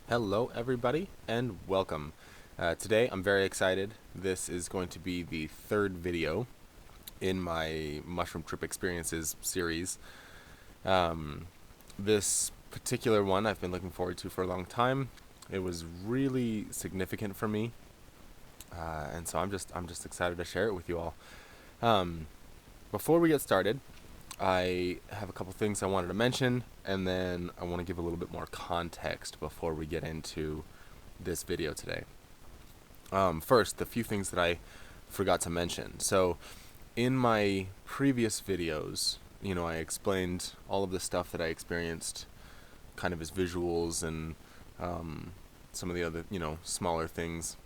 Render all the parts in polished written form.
Hello everybody and welcome. Today I'm very excited. This is going to be the third video in my mushroom trip experiences series. This particular one I've been looking forward to for a long time. It was really significant for me, and so I'm just excited to share it with you all. Um, Before we get started, I have a couple things I wanted to mention, and then I want to give a little bit more context before we get into this video today. First, the few things that I forgot to mention. So, in my previous videos, I explained all of the stuff that I experienced kind of as visuals and some of the other, smaller things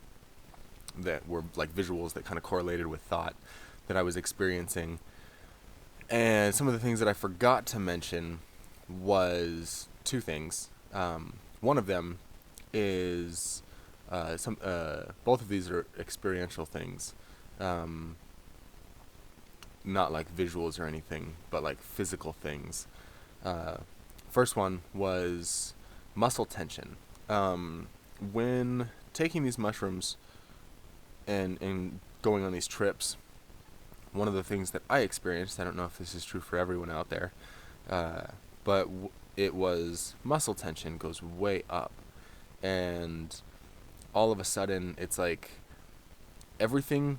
that were like visuals that kind of correlated with thought that I was experiencing. And some of the things that I forgot to mention was two things. One of them is both of these are experiential things, not like visuals or anything, but like physical things. First one was muscle tension. When taking these mushrooms and going on these trips, one of the things that I experienced, I don't know if this is true for everyone out there, but it was muscle tension goes way up. And all of a sudden, it's like everything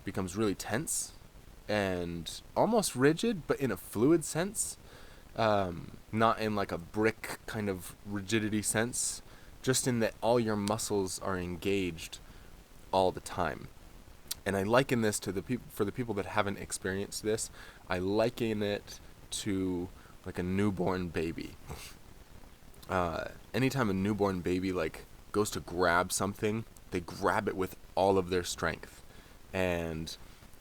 becomes really tense and almost rigid, but in a fluid sense, not in like a brick kind of rigidity sense, just in that all your muscles are engaged all the time. And I liken this to for the people that haven't experienced this, I liken it to like a newborn baby. Anytime a newborn baby like goes to grab something, they grab it with all of their strength, and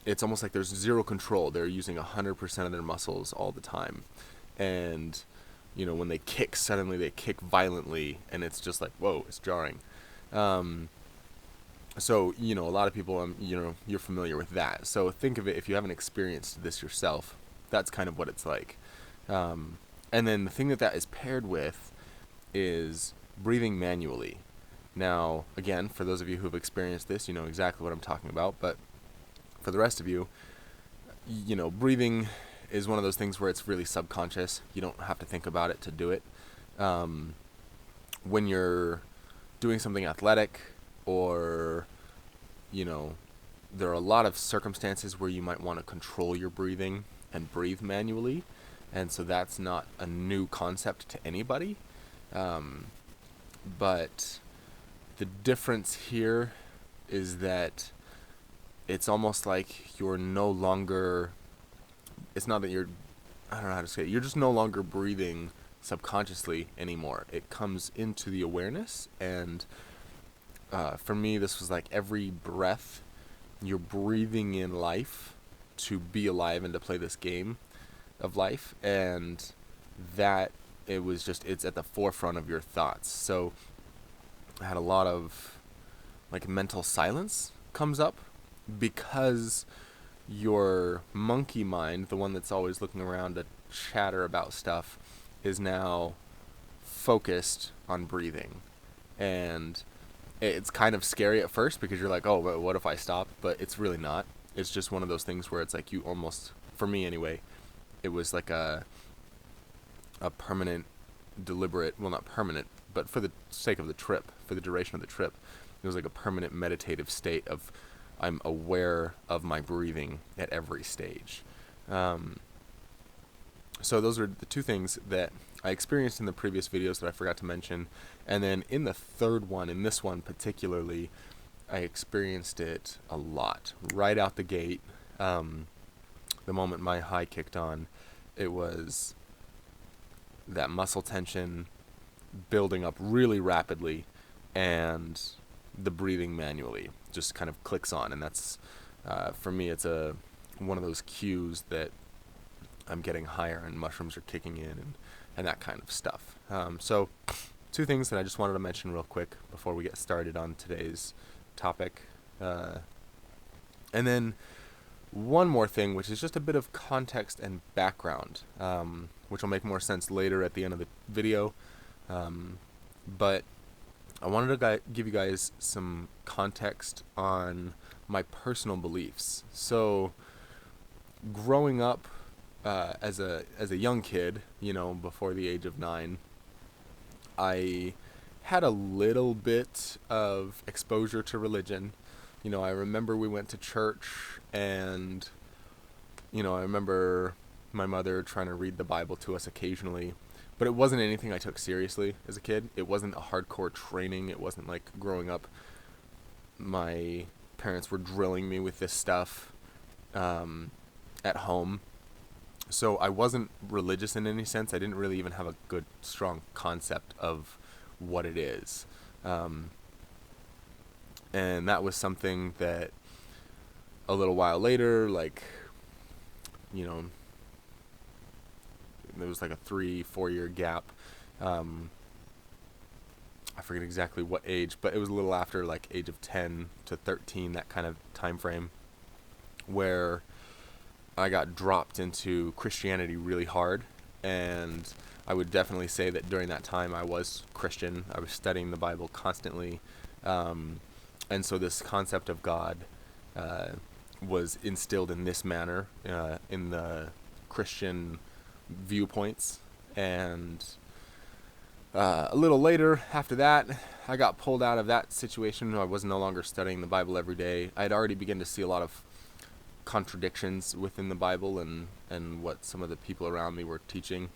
it's almost like there's zero control. They're using 100% of their muscles all the time, and when they kick, suddenly they kick violently, and it's just like, whoa, it's jarring. So, a lot of people, you're familiar with that. So think of it, if you haven't experienced this yourself, that's kind of what it's like. And then the thing that is paired with is breathing manually. Now, again, for those of you who have experienced this, you know exactly what I'm talking about. But for the rest of you, breathing is one of those things where it's really subconscious. You don't have to think about it to do it. When you're doing something athletic, or there are a lot of circumstances where you might want to control your breathing and breathe manually, and so that's not a new concept to anybody, but the difference here is that it's almost like you're no longer, it's not that you're, I don't know how to say it, you're just no longer breathing subconsciously anymore. It comes into the awareness, and for me, this was like every breath, you're breathing in life to be alive and to play this game of life, and that it's at the forefront of your thoughts. So I had a lot of like mental silence comes up because your monkey mind, the one that's always looking around to chatter about stuff, is now focused on breathing. And it's kind of scary at first because you're like, oh, but what if I stop? But it's really not. It's just one of those things where it's like you almost, for me anyway, it was like a permanent, deliberate, well, not permanent, but for the sake of the trip, for the duration of the trip, it was like a permanent meditative state of I'm aware of my breathing at every stage. So those are the two things that I experienced in the previous videos that I forgot to mention. And then in the third one, in this one particularly, I experienced it a lot. Right out the gate, the moment my high kicked on, it was that muscle tension building up really rapidly, and the breathing manually just kind of clicks on. And that's, for me, it's one of those cues that I'm getting higher and mushrooms are kicking in, and that kind of stuff. So two things that I just wanted to mention real quick before we get started on today's topic. And then one more thing, which is just a bit of context and background, which will make more sense later at the end of the video. But I wanted to give you guys some context on my personal beliefs. So, growing up as a young kid, before the age of 9, I had a little bit of exposure to religion. I remember we went to church, and I remember my mother trying to read the Bible to us occasionally, but it wasn't anything I took seriously as a kid. It wasn't a hardcore training. It wasn't like growing up, my parents were drilling me with this stuff at home. So I wasn't religious in any sense. I didn't really even have a good, strong concept of what it is. And that was something that a little while later, like, you know, there was like a 3-4 year gap. I forget exactly what age, but it was a little after like age of 10 to 13, that kind of time frame, where I got dropped into Christianity really hard. And I would definitely say that during that time I was Christian. I was studying the Bible constantly. And so this concept of God was instilled in this manner in the Christian viewpoints. And a little later, after that, I got pulled out of that situation. I was no longer studying the Bible every day. I had already begun to see a lot of contradictions within the Bible and what some of the people around me were teaching.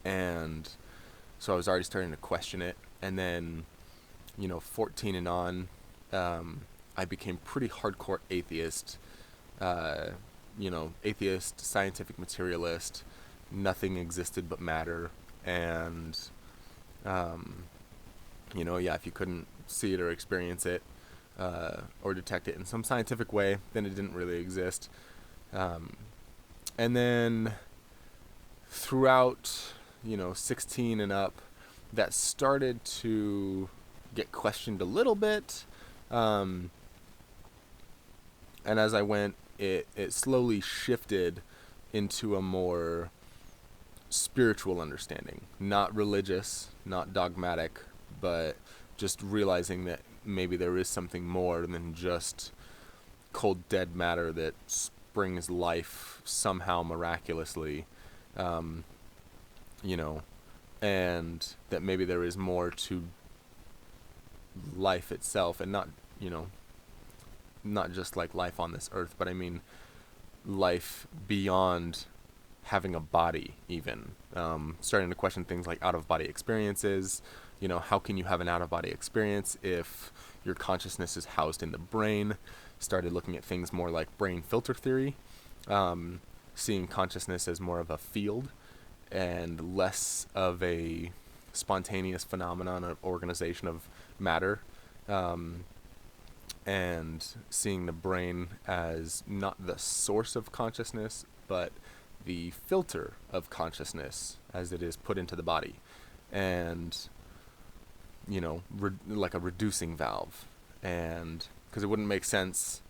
And so I was already starting to question it. And then, 14 and on, I became pretty hardcore atheist. Atheist, scientific materialist. Nothing existed but matter. And, if you couldn't see it or experience it, or detect it in some scientific way, then it didn't really exist. And then throughout, 16 and up, that started to get questioned a little bit. And as I went, it slowly shifted into a more spiritual understanding, not religious, not dogmatic, but just realizing that maybe there is something more than just cold dead matter that springs life somehow miraculously, and that maybe there is more to life itself, and not just like life on this earth, but I mean life beyond having a body even. Starting to question things like out-of-body experiences. How can you have an out-of-body experience if your consciousness is housed in the brain? Started looking at things more like brain filter theory, seeing consciousness as more of a field and less of a spontaneous phenomenon of organization of matter, and seeing the brain as not the source of consciousness, but the filter of consciousness as it is put into the body. And like a reducing valve. And because it wouldn't make sense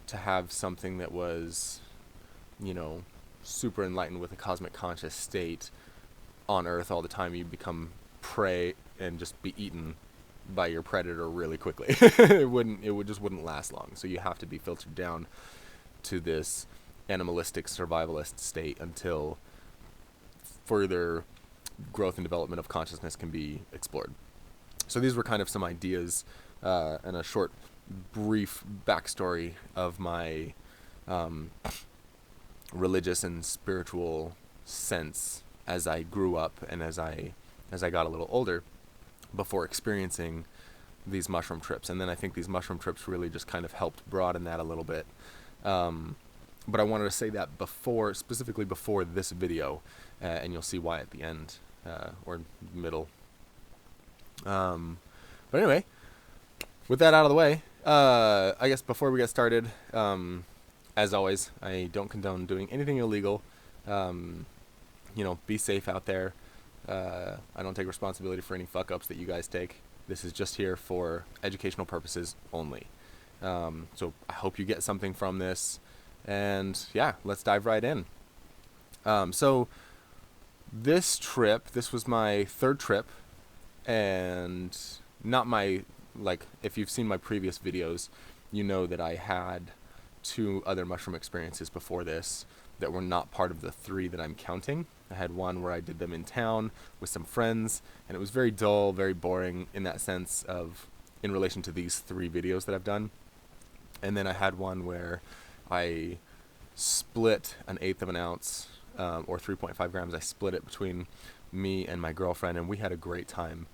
to have something that was, super enlightened with a cosmic conscious state on Earth all the time. You become prey and just be eaten by your predator really quickly. It just wouldn't last long. So you have to be filtered down to this animalistic survivalist state until further growth and development of consciousness can be explored. So these were kind of some ideas and a short, brief backstory of my religious and spiritual sense as I grew up and as I got a little older, before experiencing these mushroom trips. And then I think these mushroom trips really just kind of helped broaden that a little bit. But I wanted to say that specifically before this video, and you'll see why at the end or middle. But anyway, with that out of the way, I guess before we get started, as always, I don't condone doing anything illegal. Be safe out there. I don't take responsibility for any fuck-ups that you guys take. This is just here for educational purposes only. So I hope you get something from this. And yeah, let's dive right in. So this was my third trip. And not my, like, if you've seen my previous videos, you know that I had 2 other mushroom experiences before this that were not part of the 3 that I'm counting. I had one where I did them in town with some friends, and it was very dull, very boring in that sense of, in relation to these 3 videos that I've done. And then I had one where I split an eighth of an ounce, or 3.5 grams. I split it between me and my girlfriend, and we had a great time.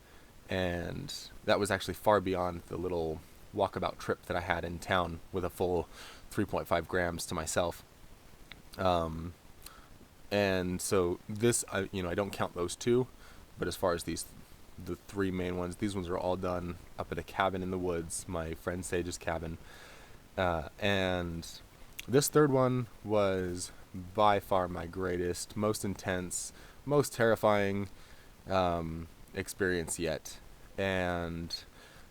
And that was actually far beyond the little walkabout trip that I had in town with a full 3.5 grams to myself. And so this, I don't count those 2, but as far as the 3 main ones, these ones are all done up at a cabin in the woods, my friend Sage's cabin. And this 3rd one was by far my greatest, most intense, most terrifying experience yet. And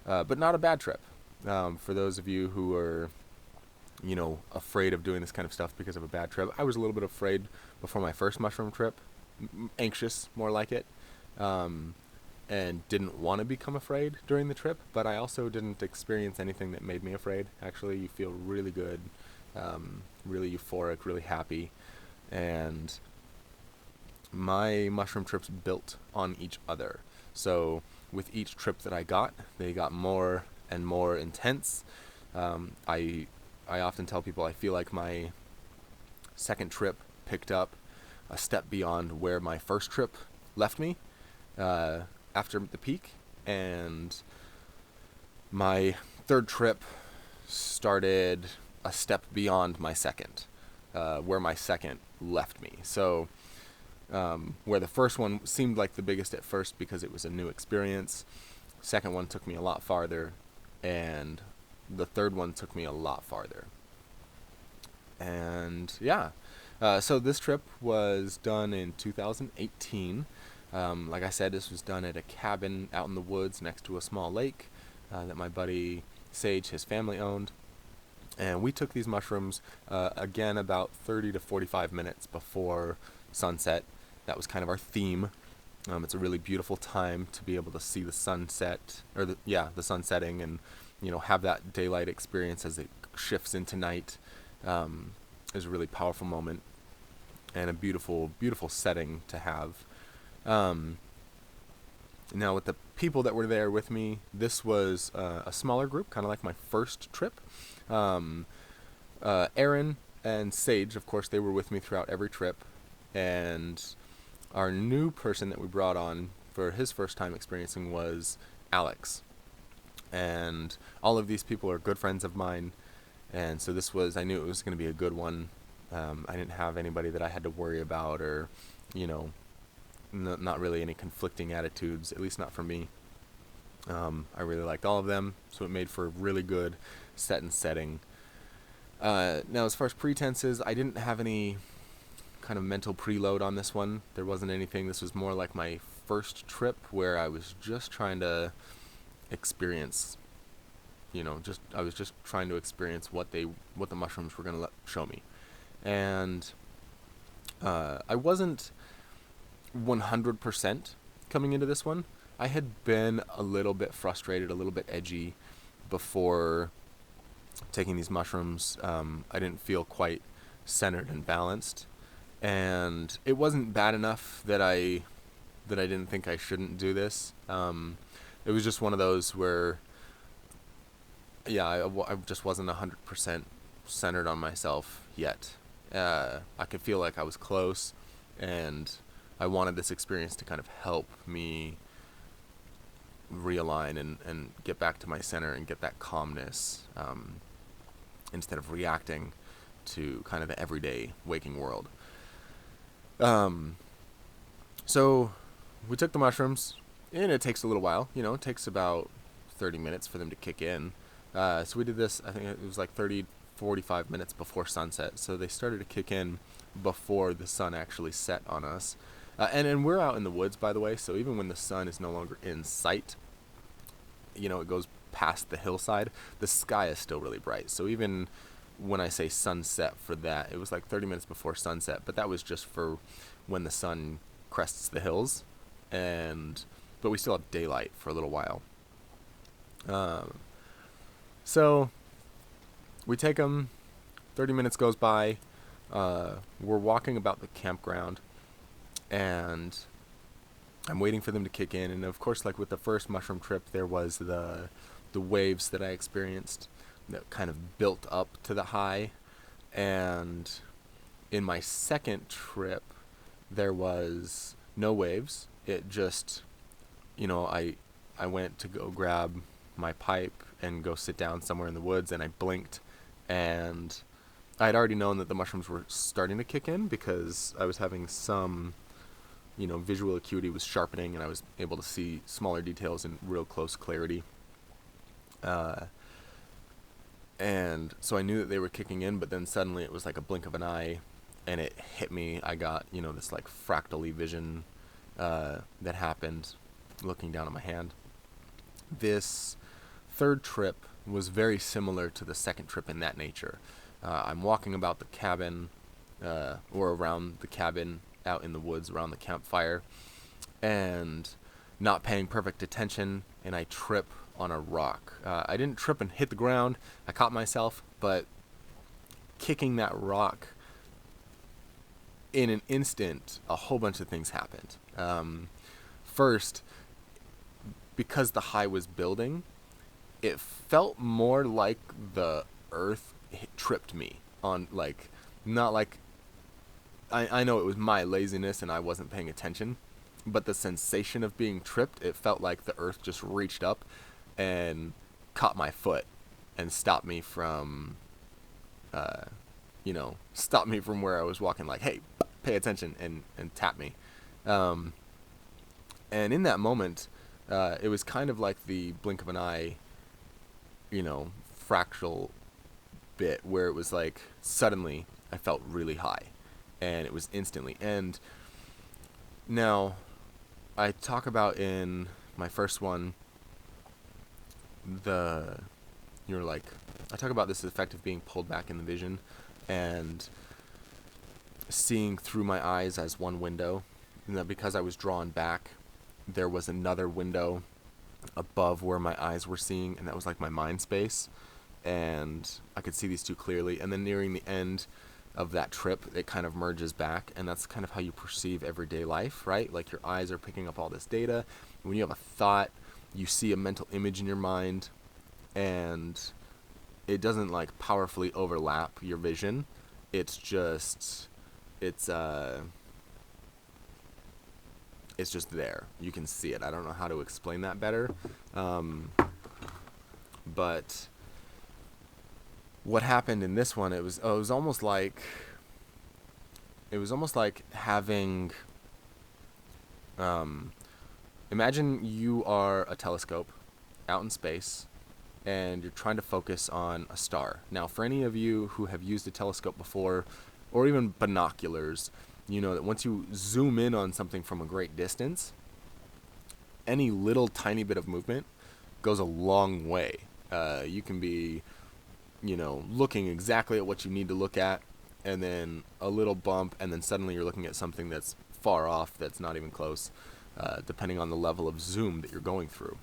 but not a bad trip. For those of you who are, afraid of doing this kind of stuff because of a bad trip, I was a little bit afraid before my first mushroom trip, anxious, more like it, and didn't want to become afraid during the trip, but I also didn't experience anything that made me afraid. Actually, you feel really good, really euphoric, really happy, and my mushroom trips built on each other. So with each trip that I got, they got more and more intense. I often tell people I feel like my second trip picked up a step beyond where my first trip left me after the peak, and my 3rd trip started a step beyond my second, where my second left me. So where the first one seemed like the biggest at first because it was a new experience, second one took me a lot farther, and the 3rd one took me a lot farther. And yeah, so this trip was done in 2018. Like I said, this was done at a cabin out in the woods next to a small lake that my buddy Sage, his family, owned. And we took these mushrooms again about 30 to 45 minutes before sunset. That was kind of our theme. It's a really beautiful time to be able to see the sunset, or the sun setting, and have that daylight experience as it shifts into night. Is a really powerful moment and a beautiful, beautiful setting to have. Now, with the people that were there with me, this was a smaller group, kind of like my first trip. Aaron and Sage, of course, they were with me throughout every trip, and our new person that we brought on for his first time experiencing was Alex. And all of these people are good friends of mine, and so I knew it was going to be a good one. I didn't have anybody that I had to worry about, or not really any conflicting attitudes, at least not for me. I really liked all of them, so it made for a really good set and setting. Now, as far as pretenses, I didn't have any kind of mental preload on this one. There wasn't anything. This was more like my first trip where I was just trying to experience, I was just trying to experience what the mushrooms were going to show me. And I wasn't 100% coming into this one. I had been a little bit frustrated, a little bit edgy before taking these mushrooms. I didn't feel quite centered and balanced, and it wasn't bad enough that I didn't think I shouldn't do this. It was just one of those where, I just wasn't 100% centered on myself yet. I could feel like I was close, and I wanted this experience to kind of help me realign and get back to my center and get that calmness, instead of reacting to kind of the everyday waking world. So we took the mushrooms, and it takes a little while. It takes about 30 minutes for them to kick in. So we did this, I think it was like 45 minutes before sunset. So they started to kick in before the sun actually set on us. And we're out in the woods, by the way, so even when the sun is no longer in sight, it goes past the hillside, the sky is still really bright. So even when I say sunset for that, it was like 30 minutes before sunset, but that was just for when the sun crests the hills, but we still have daylight for a little while. Um, so we take them. 30 minutes goes by. We're walking about the campground, and I'm waiting for them to kick in. And of course, like with the first mushroom trip, there was the waves that I experienced that kind of built up to the high. And in my second trip, there was no waves. It just, I went to go grab my pipe and go sit down somewhere in the woods, and I blinked, and I had already known that the mushrooms were starting to kick in because I was having some, visual acuity was sharpening, and I was able to see smaller details in real close clarity. Uh, and so I knew that they were kicking in, but then suddenly it was like a blink of an eye, and it hit me. I got, this like fractally vision that happened looking down at my hand. This third trip was very similar to the second trip in that nature. I'm walking about the cabin, or around the cabin, out in the woods around the campfire, and not paying perfect attention, and I trip on a rock. I didn't trip and hit the ground. I caught myself, but kicking that rock, in an instant, a whole bunch of things happened. First, because the high was building, it felt more like the earth tripped me on, like, not like, I know it was my laziness and I wasn't paying attention, but the sensation of being tripped, it felt like the earth just reached up and caught my foot and stopped me from, stopped me from where I was walking, like, hey, pay attention, and tap me. And in that moment, it was kind of like the blink of an eye, fractal bit where it was like suddenly I felt really high, and it was instantly. And now I talk about in my first one I talk about this effect of being pulled back in the vision and seeing through my eyes as one window, and that because I was drawn back, there was another window above where my eyes were seeing, and that was like my mind space, and I could see these two clearly. And then nearing the end of that trip, it kind of merges back, and that's kind of how you perceive everyday life, right? Like your eyes are picking up all this data. When you have a thought, you see a mental image in your mind, and it doesn't like powerfully overlap your vision. It's just there. You can see it. I don't know how to explain that better. But what happened in this one, it was almost like having, imagine you are a telescope out in space, and you're trying to focus on a star. Now, for any of you who have used a telescope before, or even binoculars, you know that once you zoom in on something from a great distance, any little tiny bit of movement goes a long way. You can be, looking exactly at what you need to look at, and then a little bump, and then suddenly you're looking at something that's far off, that's not even close, depending on the level of zoom that you're going through.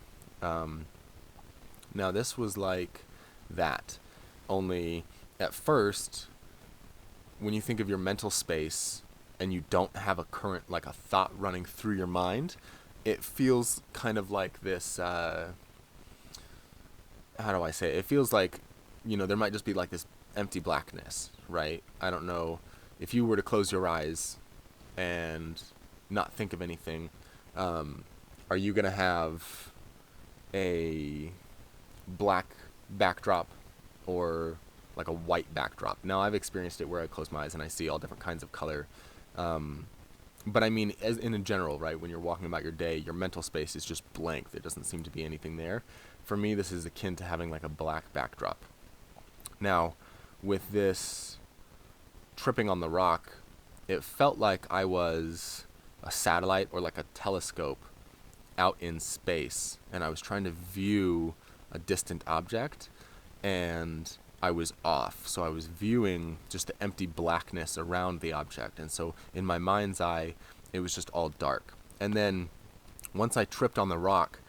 Now, this was like that, only at first, when you think of your mental space and you don't have a current, like a thought running through your mind, it feels kind of like this, how do I say it? It feels like, there might just be like this empty blackness, right? I don't know, if you were to close your eyes and not think of anything, are you going to have a black backdrop or like a white backdrop? Now, I've experienced it where I close my eyes and I see all different kinds of color. But I mean, as in general, right, when you're walking about your day, your mental space is just blank. There doesn't seem to be anything there. For me, this is akin to having like a black backdrop. Now, with this tripping on the rock, it felt like I was a satellite or like a telescope out in space, and I was trying to view a distant object, and I was off. So I was viewing just the empty blackness around the object, and so in my mind's eye, it was just all dark. And then once I tripped on the rock,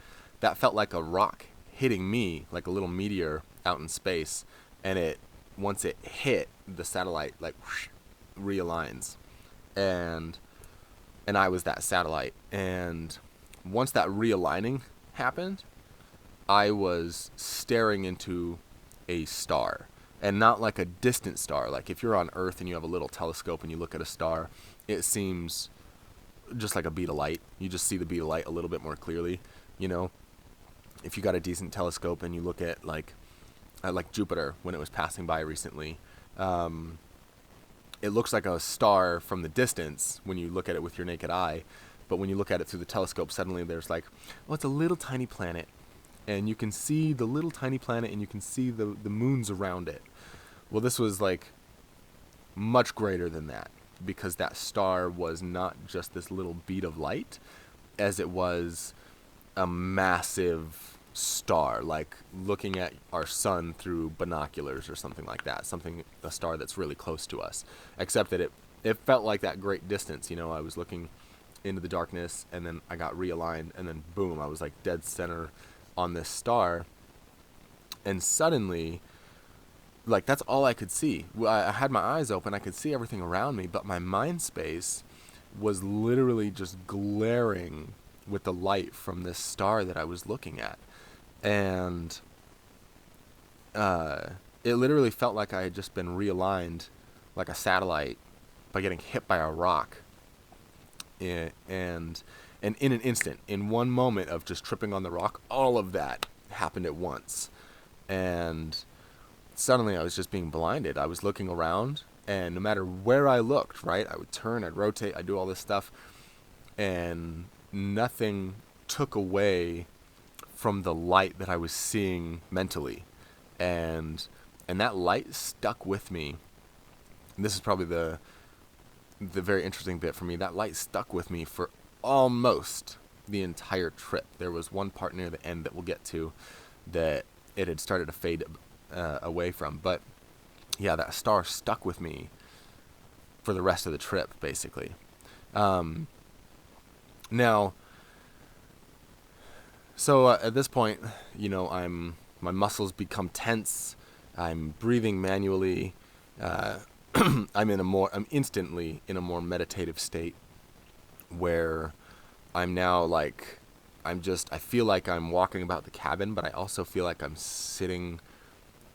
that felt like a rock hitting me like a little meteor out in space, and once it hit the satellite, like whoosh, realigns, and I was that satellite. And once that realigning happened, I was staring into a star, and not like a distant star. Like if you're on Earth and you have a little telescope and you look at a star, it seems just like a bead of light. You just see the bead of light a little bit more clearly, you know. If you got a decent telescope and you look at like Jupiter when it was passing by recently, it looks like a star from the distance when you look at it with your naked eye, but when you look at it through the telescope, suddenly there's like, oh, it's a little tiny planet, and you can see the little tiny planet, and you can see the moons around it. Well, this was like much greater than that, because that star was not just this little bead of light, as it was a massive star, like looking at our sun through binoculars or something like that. A star that's really close to us, except that it felt like that great distance. You know, I was looking into the darkness, and then I got realigned, and then boom, I was like dead center on this star, and suddenly, like, that's all I could see. I had my eyes open, I could see everything around me, but my mind space was literally just glaring with the light from this star that I was looking at. And it literally felt like I had just been realigned like a satellite by getting hit by a rock. And in an instant, in one moment of just tripping on the rock, all of that happened at once. And suddenly I was just being blinded. I was looking around, and no matter where I looked, right, I would turn, I'd rotate, I'd do all this stuff, and nothing took away from the light that I was seeing mentally. And that light stuck with me. And this is probably the very interesting bit for me. That light stuck with me for almost the entire trip. There was one part near the end that we'll get to that it had started to fade away from. But yeah, that star stuck with me for the rest of the trip, basically. Now, so at this point, you know, my muscles become tense. I'm breathing manually. I'm instantly in a more meditative state, where I'm now like, I feel like I'm walking about the cabin, but I also feel like I'm sitting,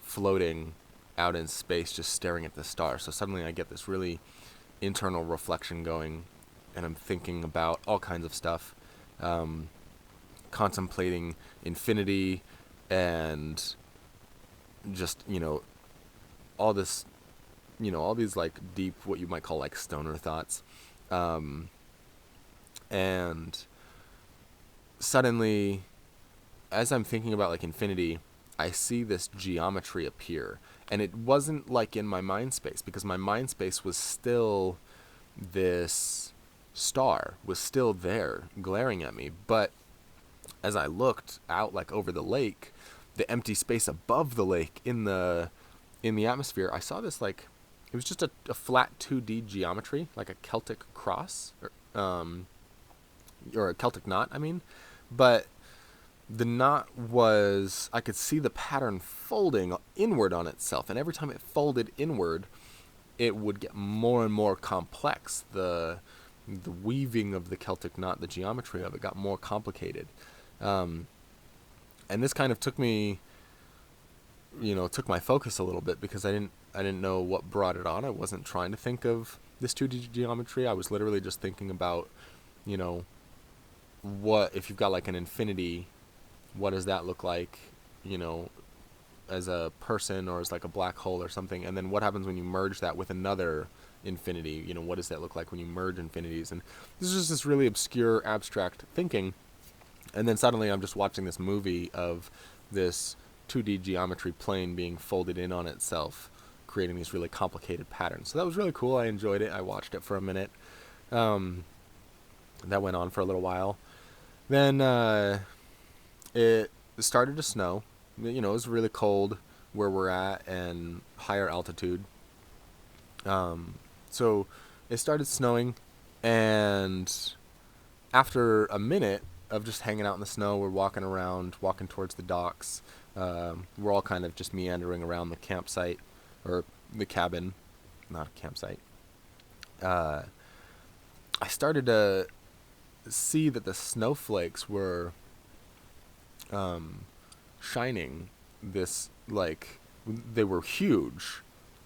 floating out in space, just staring at the stars. So suddenly I get this really internal reflection going, and I'm thinking about all kinds of stuff, contemplating infinity, and just, you know, all this, you know, all these like deep, what you might call like stoner thoughts. And suddenly, as I'm thinking about like infinity, I see this geometry appear. And it wasn't like in my mind space, because my mind space was still, this star was still there glaring at me. But as I looked out like over the lake, the empty space above the lake in the atmosphere, I saw this like, it was just a flat 2D geometry, like a Celtic cross, or a Celtic knot, I mean. But the knot was, I could see the pattern folding inward on itself, and every time it folded inward, it would get more and more complex. The weaving of the Celtic knot, the geometry of it got more complicated. And this kind of took my focus a little bit, because I didn't know what brought it on. I wasn't trying to think of this 2D geometry. I was literally just thinking about, you know, what if you've got like an infinity, what does that look like, you know, as a person, or as like a black hole or something, and then what happens when you merge that with another infinity, you know, what does that look like when you merge infinities? And this is just this really obscure, abstract thinking. And then suddenly I'm just watching this movie of this 2D geometry plane being folded in on itself, creating these really complicated patterns. So that was really cool. I enjoyed it. I watched it for a minute. That went on for a little while. Then it started to snow. You know, it was really cold where we're at, and higher altitude. So it started snowing, and after a minute, of just hanging out in the snow. We're walking around, walking towards the docks. We're all kind of just meandering around the campsite, or the cabin, not a campsite. Uh, I started to see that the snowflakes were shining this, like, they were huge,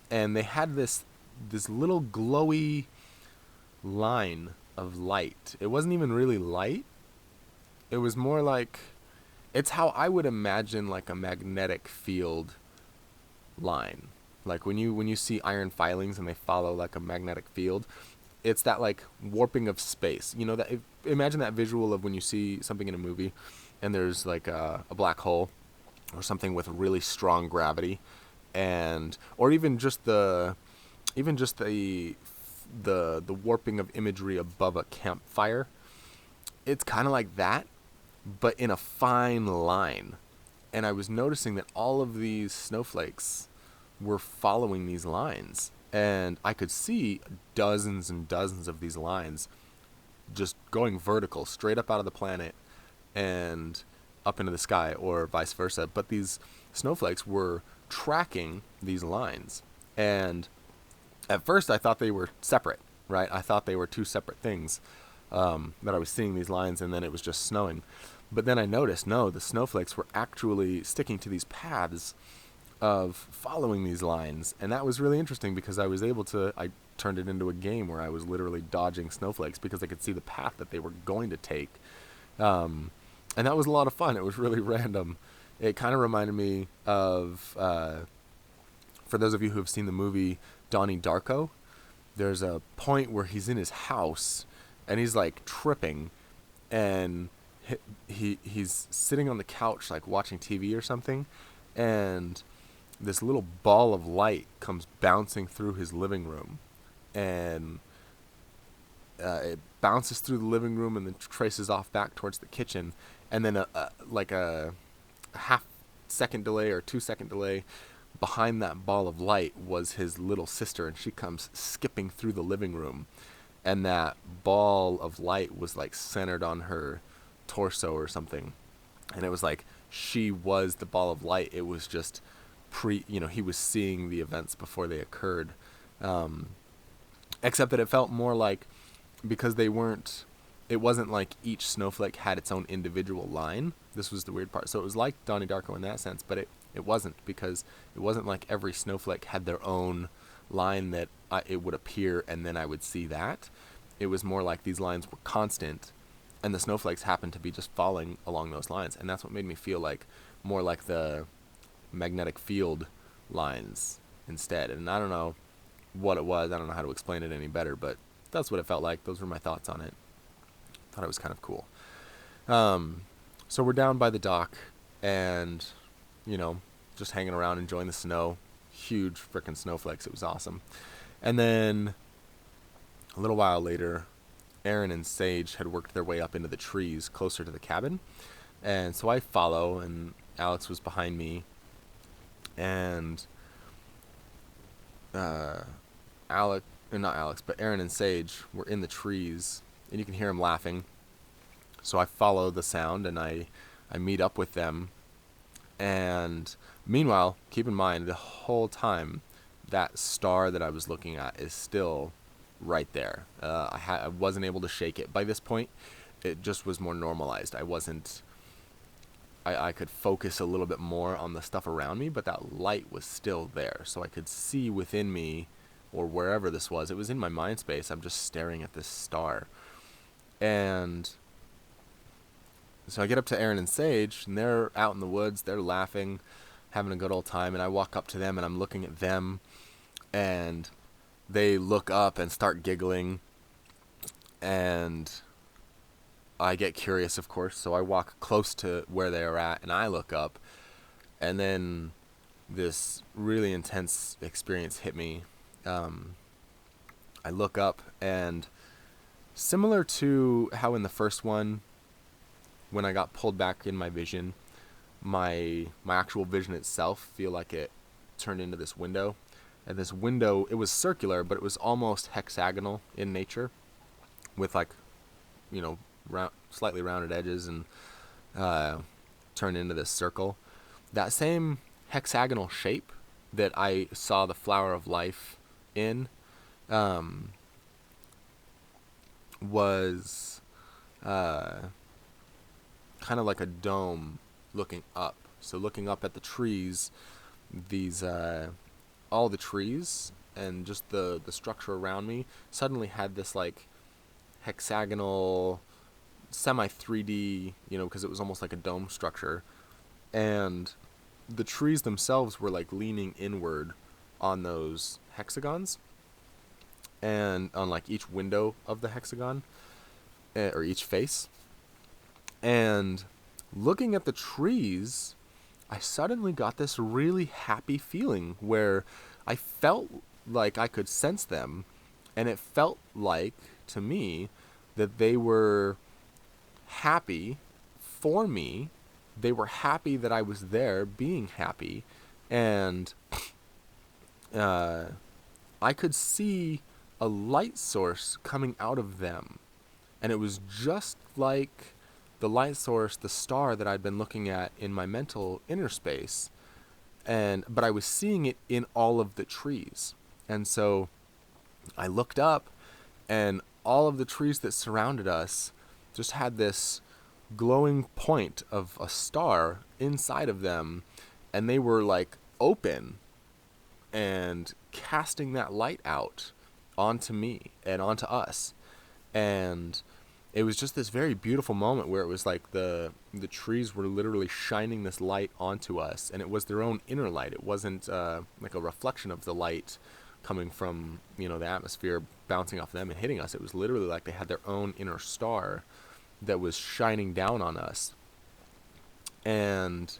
and they had this little glowy line of light. It wasn't even really light. It was more like, it's how I would imagine like a magnetic field line. Like when you see iron filings and they follow like a magnetic field, it's that like warping of space. You know, that imagine that visual of when you see something in a movie and there's like a black hole or something with really strong gravity, and or even just the warping of imagery above a campfire. It's kind of like that, but in a fine line. And I was noticing that all of these snowflakes were following these lines, and I could see dozens and dozens of these lines just going vertical straight up out of the planet and up into the sky, or vice versa. But these snowflakes were tracking these lines, and at first I thought they were separate, right? I thought they were two separate things, that I was seeing these lines and then it was just snowing. But then I noticed, no, the snowflakes were actually sticking to these paths of following these lines. And that was really interesting because I turned it into a game where I was literally dodging snowflakes because I could see the path that they were going to take. And that was a lot of fun. It was really random. It kind of reminded me of, for those of you who have seen the movie Donnie Darko, there's a point where he's in his house and he's like tripping, and he's sitting on the couch like watching TV or something, and this little ball of light comes bouncing through his living room, and it bounces through the living room and then traces off back towards the kitchen, and then like a half second delay or 2 second delay behind that ball of light was his little sister, and she comes skipping through the living room, and that ball of light was like centered on her torso or something, and it was like she was the ball of light. It was just he was seeing the events before they occurred, except that it felt more like, because it wasn't like each snowflake had its own individual line. This was the weird part. So it was like Donnie Darko in that sense, but it wasn't, because it wasn't like every snowflake had their own line that it would appear and then I would see that. It was more like these lines were constant and the snowflakes happened to be just falling along those lines, and that's what made me feel like more like the magnetic field lines instead. And I don't know what it was. I don't know how to explain it any better, but that's what it felt like. Those were my thoughts on it. Thought it was kind of cool. So we're down by the dock and, just hanging around, enjoying the snow. Huge frickin' snowflakes. It was awesome. And then a little while later, Aaron and Sage had worked their way up into the trees closer to the cabin. And so I follow, and Alex was behind me. And not Alex, but Aaron and Sage were in the trees, and you can hear them laughing. So I follow the sound, and I meet up with them. And meanwhile, keep in mind, the whole time, that star that I was looking at is still right there. I wasn't able to shake it. By this point, it just was more normalized. I could focus a little bit more on the stuff around me, but that light was still there. So I could see within me, or wherever this was. It was in my mind space. I'm just staring at this star. And so I get up to Aaron and Sage, and they're out in the woods. They're laughing, having a good old time. And I walk up to them, and I'm looking at them, and they look up and start giggling. And I get curious, of course, so I walk close to where they are at, and I look up. And then this really intense experience hit me. I look up, and similar to how in the first one, when I got pulled back in my vision, my actual vision itself feel like it turned into this window. And this window, it was circular, but it was almost hexagonal in nature, with like, slightly rounded edges and turned into this circle. That same hexagonal shape that I saw the flower of life in um, was kind of like a dome looking up. So looking up at the trees, these all the trees and just the structure around me suddenly had this like hexagonal semi 3D, because it was almost like a dome structure, and the trees themselves were like leaning inward on those hexagons and on like each window of the hexagon, or each face. And looking at the trees, I suddenly got this really happy feeling where I felt like I could sense them, and it felt like to me that they were happy for me. They were happy that I was there being happy, and I could see a light source coming out of them. And it was just like the light source, the star that I'd been looking at in my mental inner space. But I was seeing it in all of the trees. And so I looked up, and all of the trees that surrounded us just had this glowing point of a star inside of them, and they were like open and casting that light out onto me and onto us. And it was just this very beautiful moment where it was like the trees were literally shining this light onto us, and it was their own inner light. It wasn't like a reflection of the light coming from the atmosphere bouncing off them and hitting us. It was literally like they had their own inner star that was shining down on us. And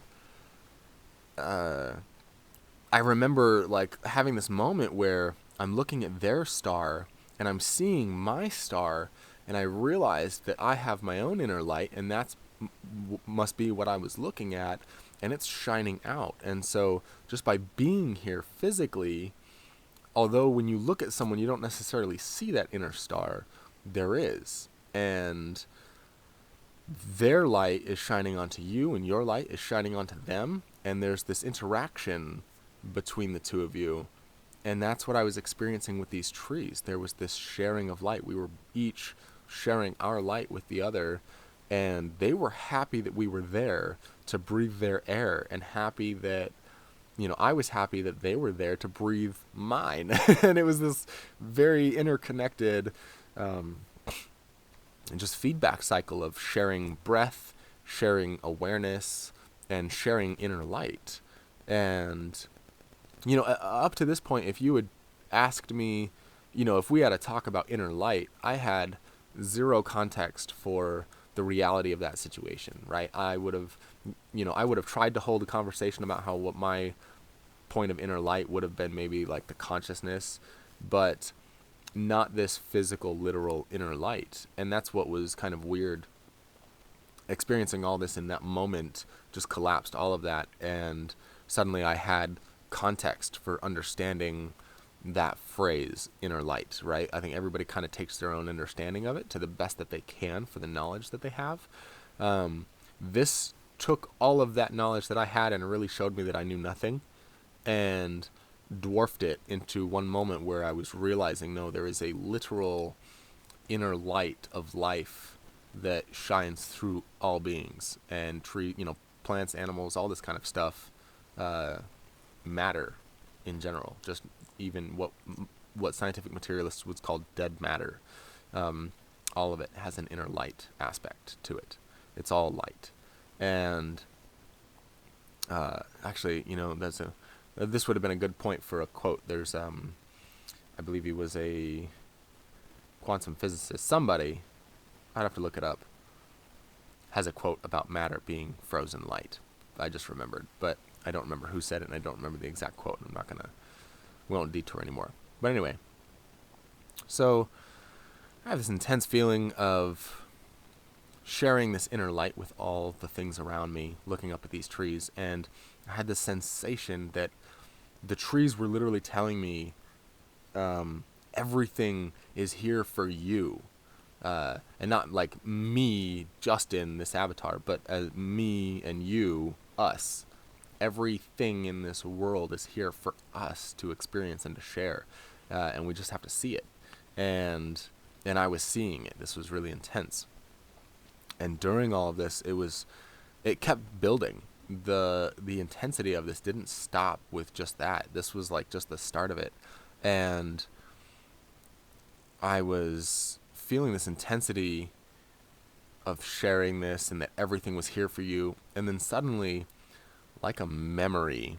I remember like having this moment where I'm looking at their star and I'm seeing my star, and I realized that I have my own inner light, and that's must be what I was looking at, and it's shining out. And so just by being here physically, although when you look at someone you don't necessarily see that inner star, there is. And their light is shining onto you and your light is shining onto them, and there's this interaction between the two of you. And that's what I was experiencing with these trees. There was this sharing of light. We were each sharing our light with the other, and they were happy that we were there to breathe their air, and happy that I was happy that they were there to breathe mine. And it was this very interconnected and just feedback cycle of sharing breath, sharing awareness, and sharing inner light. And up to this point, if you had asked me, if we had a talk about inner light, I had zero context for the reality of that situation, right? I would have tried to hold a conversation about what my point of inner light would have been, maybe like the consciousness, but not this physical, literal inner light. And that's what was kind of weird. Experiencing all this in that moment just collapsed all of that, and suddenly I had context for understanding that phrase, inner light, right? I think everybody kind of takes their own understanding of it to the best that they can for the knowledge that they have. This took all of that knowledge that I had and really showed me that I knew nothing, and dwarfed it into one moment where I was realizing, no, there is a literal inner light of life that shines through all beings, and plants, animals, all this kind of stuff, matter in general, just even what scientific materialists would call dead matter. All of it has an inner light aspect to it. It's all light. And actually, this would have been a good point for a quote. There's I believe he was a quantum physicist. Somebody, I'd have to look it up, has a quote about matter being frozen light. I just remembered, but I don't remember who said it, and I don't remember the exact quote. We won't detour anymore. But anyway, so I have this intense feeling of sharing this inner light with all the things around me, looking up at these trees, and I had this sensation that the trees were literally telling me, everything is here for you. And not like me, Justin, this avatar, but as me and you, us. Everything in this world is here for us to experience and to share, and we just have to see it. And I was seeing it. This was really intense. And during all of this, it kept building. The intensity of this didn't stop with just that. This was like just the start of it. And I was feeling this intensity of sharing this and that everything was here for you. And then suddenly, like a memory,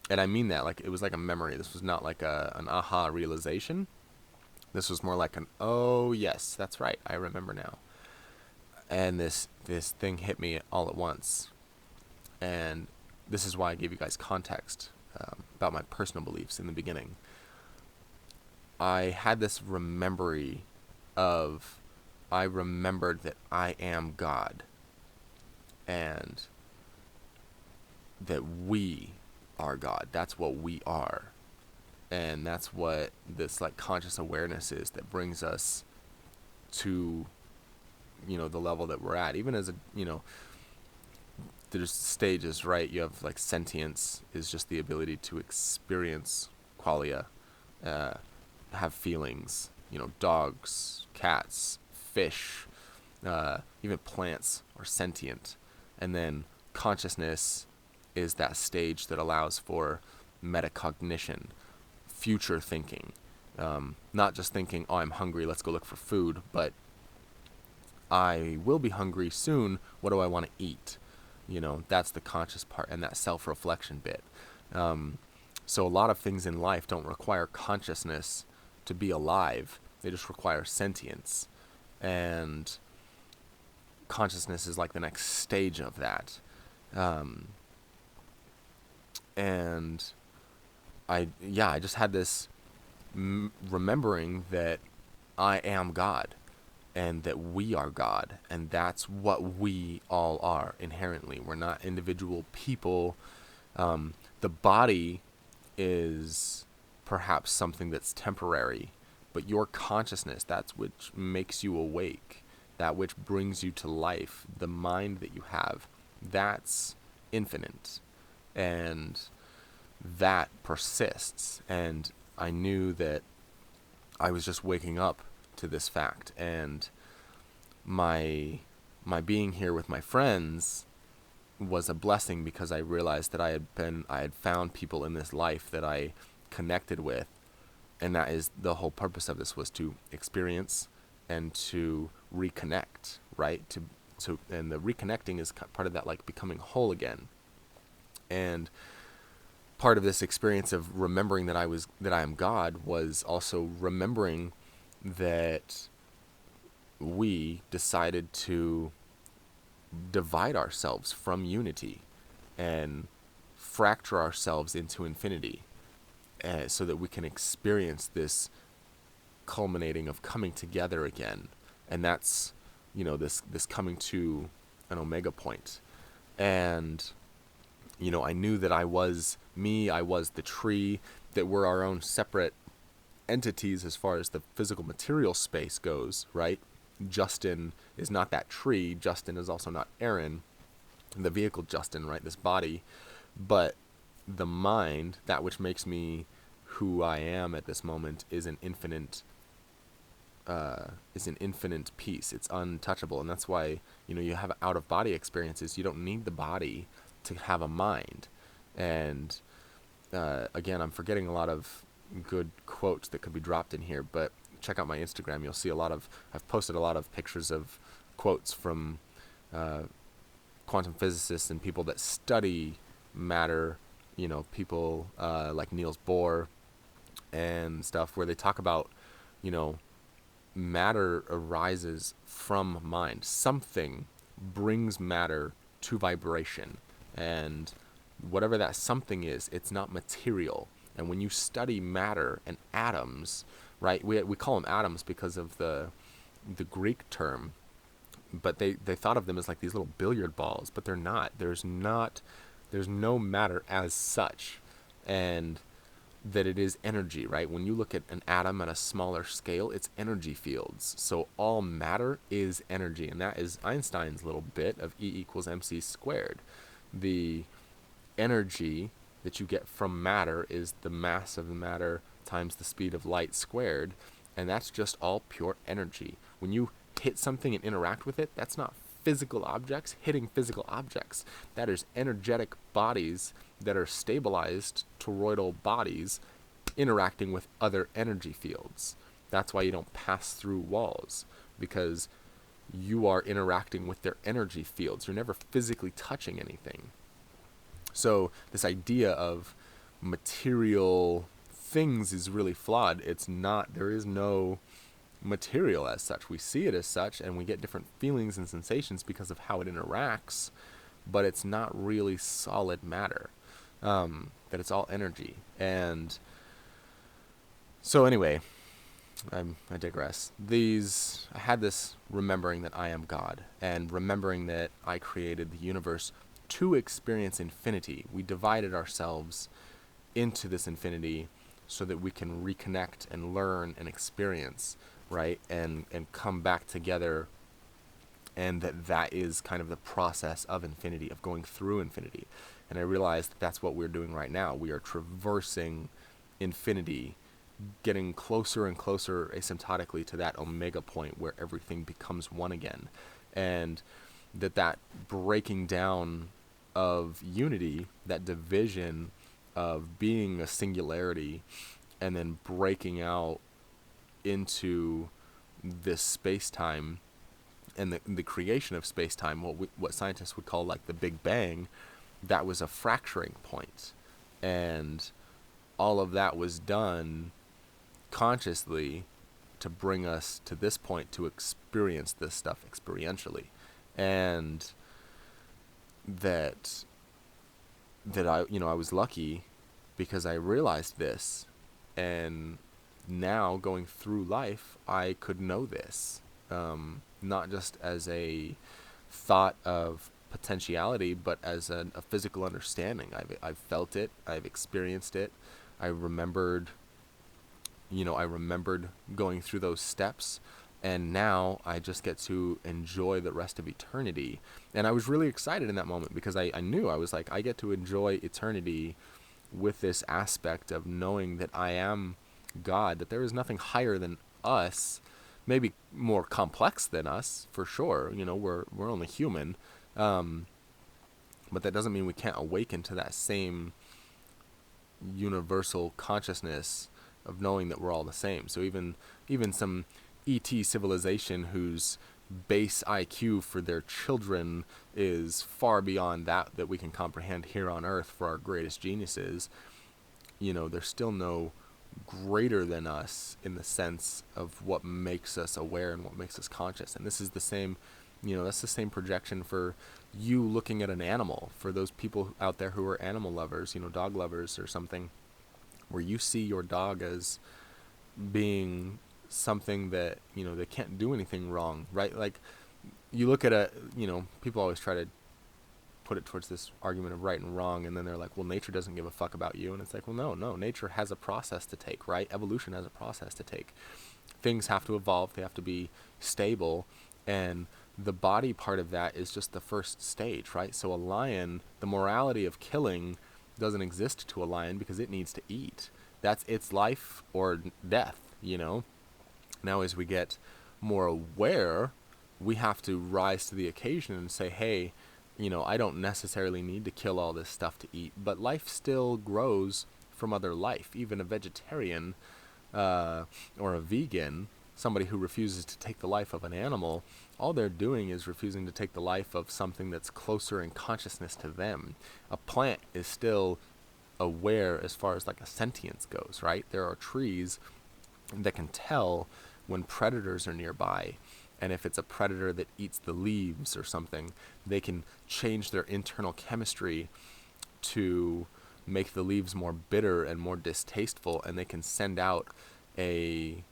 and I mean that, like it was like a memory. This was not like an aha realization. This was more like an, oh yes, that's right, I remember now. And this thing hit me all at once. And this is why I gave you guys context about my personal beliefs in the beginning. I had this I remembered that I am God, and that we are God. That's what we are. And that's what this like conscious awareness is that brings us to, the level that we're at. Even as there's stages, right? You have like sentience is just the ability to experience qualia, have feelings. Dogs, cats, fish, even plants are sentient. And then consciousness is that stage that allows for metacognition, future thinking. Not just thinking, oh, I'm hungry, let's go look for food, but I will be hungry soon, what do I want to eat? That's the conscious part, and that self-reflection bit. So a lot of things in life don't require consciousness to be alive. They just require sentience. And consciousness is like the next stage of that. And I just had this remembering that I am God, and that we are God, and that's what we all are inherently. We're not individual people. The body is perhaps something that's temporary, but your consciousness, that's which makes you awake, that which brings you to life, the mind that you have, that's infinite, and that persists. And I knew that I was just waking up to this fact, and my being here with my friends was a blessing, because I realized that I had found people in this life that I connected with, and that is the whole purpose of this, was to experience and to reconnect, right? And the reconnecting is part of that, like becoming whole again. And part of this experience of remembering that I am God was also remembering that we decided to divide ourselves from unity and fracture ourselves into infinity, so that we can experience this culminating of coming together again. And that's, this coming to an omega point. And, I knew that I was me, I was the tree, that we're our own separate entities as far as the physical material space goes, right? Justin is not that tree. Justin is also not Aaron, the vehicle Justin, right? This body. But the mind, that which makes me who I am at this moment, is an infinite piece. It's untouchable. And that's why, you have out of body experiences. You don't need the body to have a mind. And again, I'm forgetting a lot of good quotes that could be dropped in here, but check out my Instagram. You'll see I've posted a lot of pictures of quotes from quantum physicists and people that study matter, people like Niels Bohr and stuff, where they talk about, matter arises from mind. Something brings matter to vibration, and whatever that something is, it's not material. And when you study matter and atoms, right, we call them atoms because of the Greek term, but they thought of them as like these little billiard balls, but they're not. There's no matter as such. And that it is energy, right? When you look at an atom at a smaller scale, it's energy fields. So all matter is energy, and that is Einstein's little bit of E equals mc squared. The energy that you get from matter is the mass of the matter times the speed of light squared, and that's just all pure energy. When you hit something and interact with it, that's not physical objects hitting physical objects. That is energetic bodies that are stabilized toroidal bodies interacting with other energy fields. That's why you don't pass through walls, because you are interacting with their energy fields. You're never physically touching anything. So this idea of material things is really flawed. It's not, there is no material as such. We see it as such, and we get different feelings and sensations because of how it interacts, but it's not really solid matter. That it's all energy. And so anyway, I digress. I had this remembering that I am God, and remembering that I created the universe to experience infinity. We divided ourselves into this infinity so that we can reconnect and learn and experience, right? And come back together, and that is kind of the process of infinity, of going through infinity. And I realized that's what we're doing right now. We are traversing infinity, getting closer and closer asymptotically to that omega point where everything becomes one again. And that breaking down of unity, that division of being a singularity and then breaking out into this space-time and the creation of space-time, what scientists would call like the Big Bang, that was a fracturing point. And all of that was done consciously to bring us to this point, to experience this stuff experientially. And that I was lucky because I realized this, and now going through life I could know this, not just as a thought of potentiality, but as a physical understanding. I've felt it, I've experienced it. I remembered going through those steps, and now I just get to enjoy the rest of eternity. And I was really excited in that moment because I knew, I was like, I get to enjoy eternity with this aspect of knowing that I am God, that there is nothing higher than us, maybe more complex than us, for sure. We're only human, but that doesn't mean we can't awaken to that same universal consciousness of knowing that we're all the same. So even some ET civilization whose base IQ for their children is far beyond that we can comprehend here on Earth for our greatest geniuses, there's still no greater than us in the sense of what makes us aware and what makes us conscious. And this is the same, that's the same projection for you looking at an animal, for those people out there who are animal lovers, dog lovers or something, where you see your dog as being something that, they can't do anything wrong, right? Like, you look at people always try to put it towards this argument of right and wrong, and then they're like, well, nature doesn't give a fuck about you. And it's like, well, no, nature has a process to take, right? Evolution has a process to take. Things have to evolve, they have to be stable, and the body part of that is just the first stage, right? So a lion, the morality of killing doesn't exist to a lion because it needs to eat. That's its life or death, Now as we get more aware, we have to rise to the occasion and say, hey, I don't necessarily need to kill all this stuff to eat, but life still grows from other life. Even a vegetarian or a vegan, somebody who refuses to take the life of an animal, all they're doing is refusing to take the life of something that's closer in consciousness to them. A plant is still aware as far as like a sentience goes, right? There are trees that can tell when predators are nearby, and if it's a predator that eats the leaves or something, they can change their internal chemistry to make the leaves more bitter and more distasteful, and they can send out a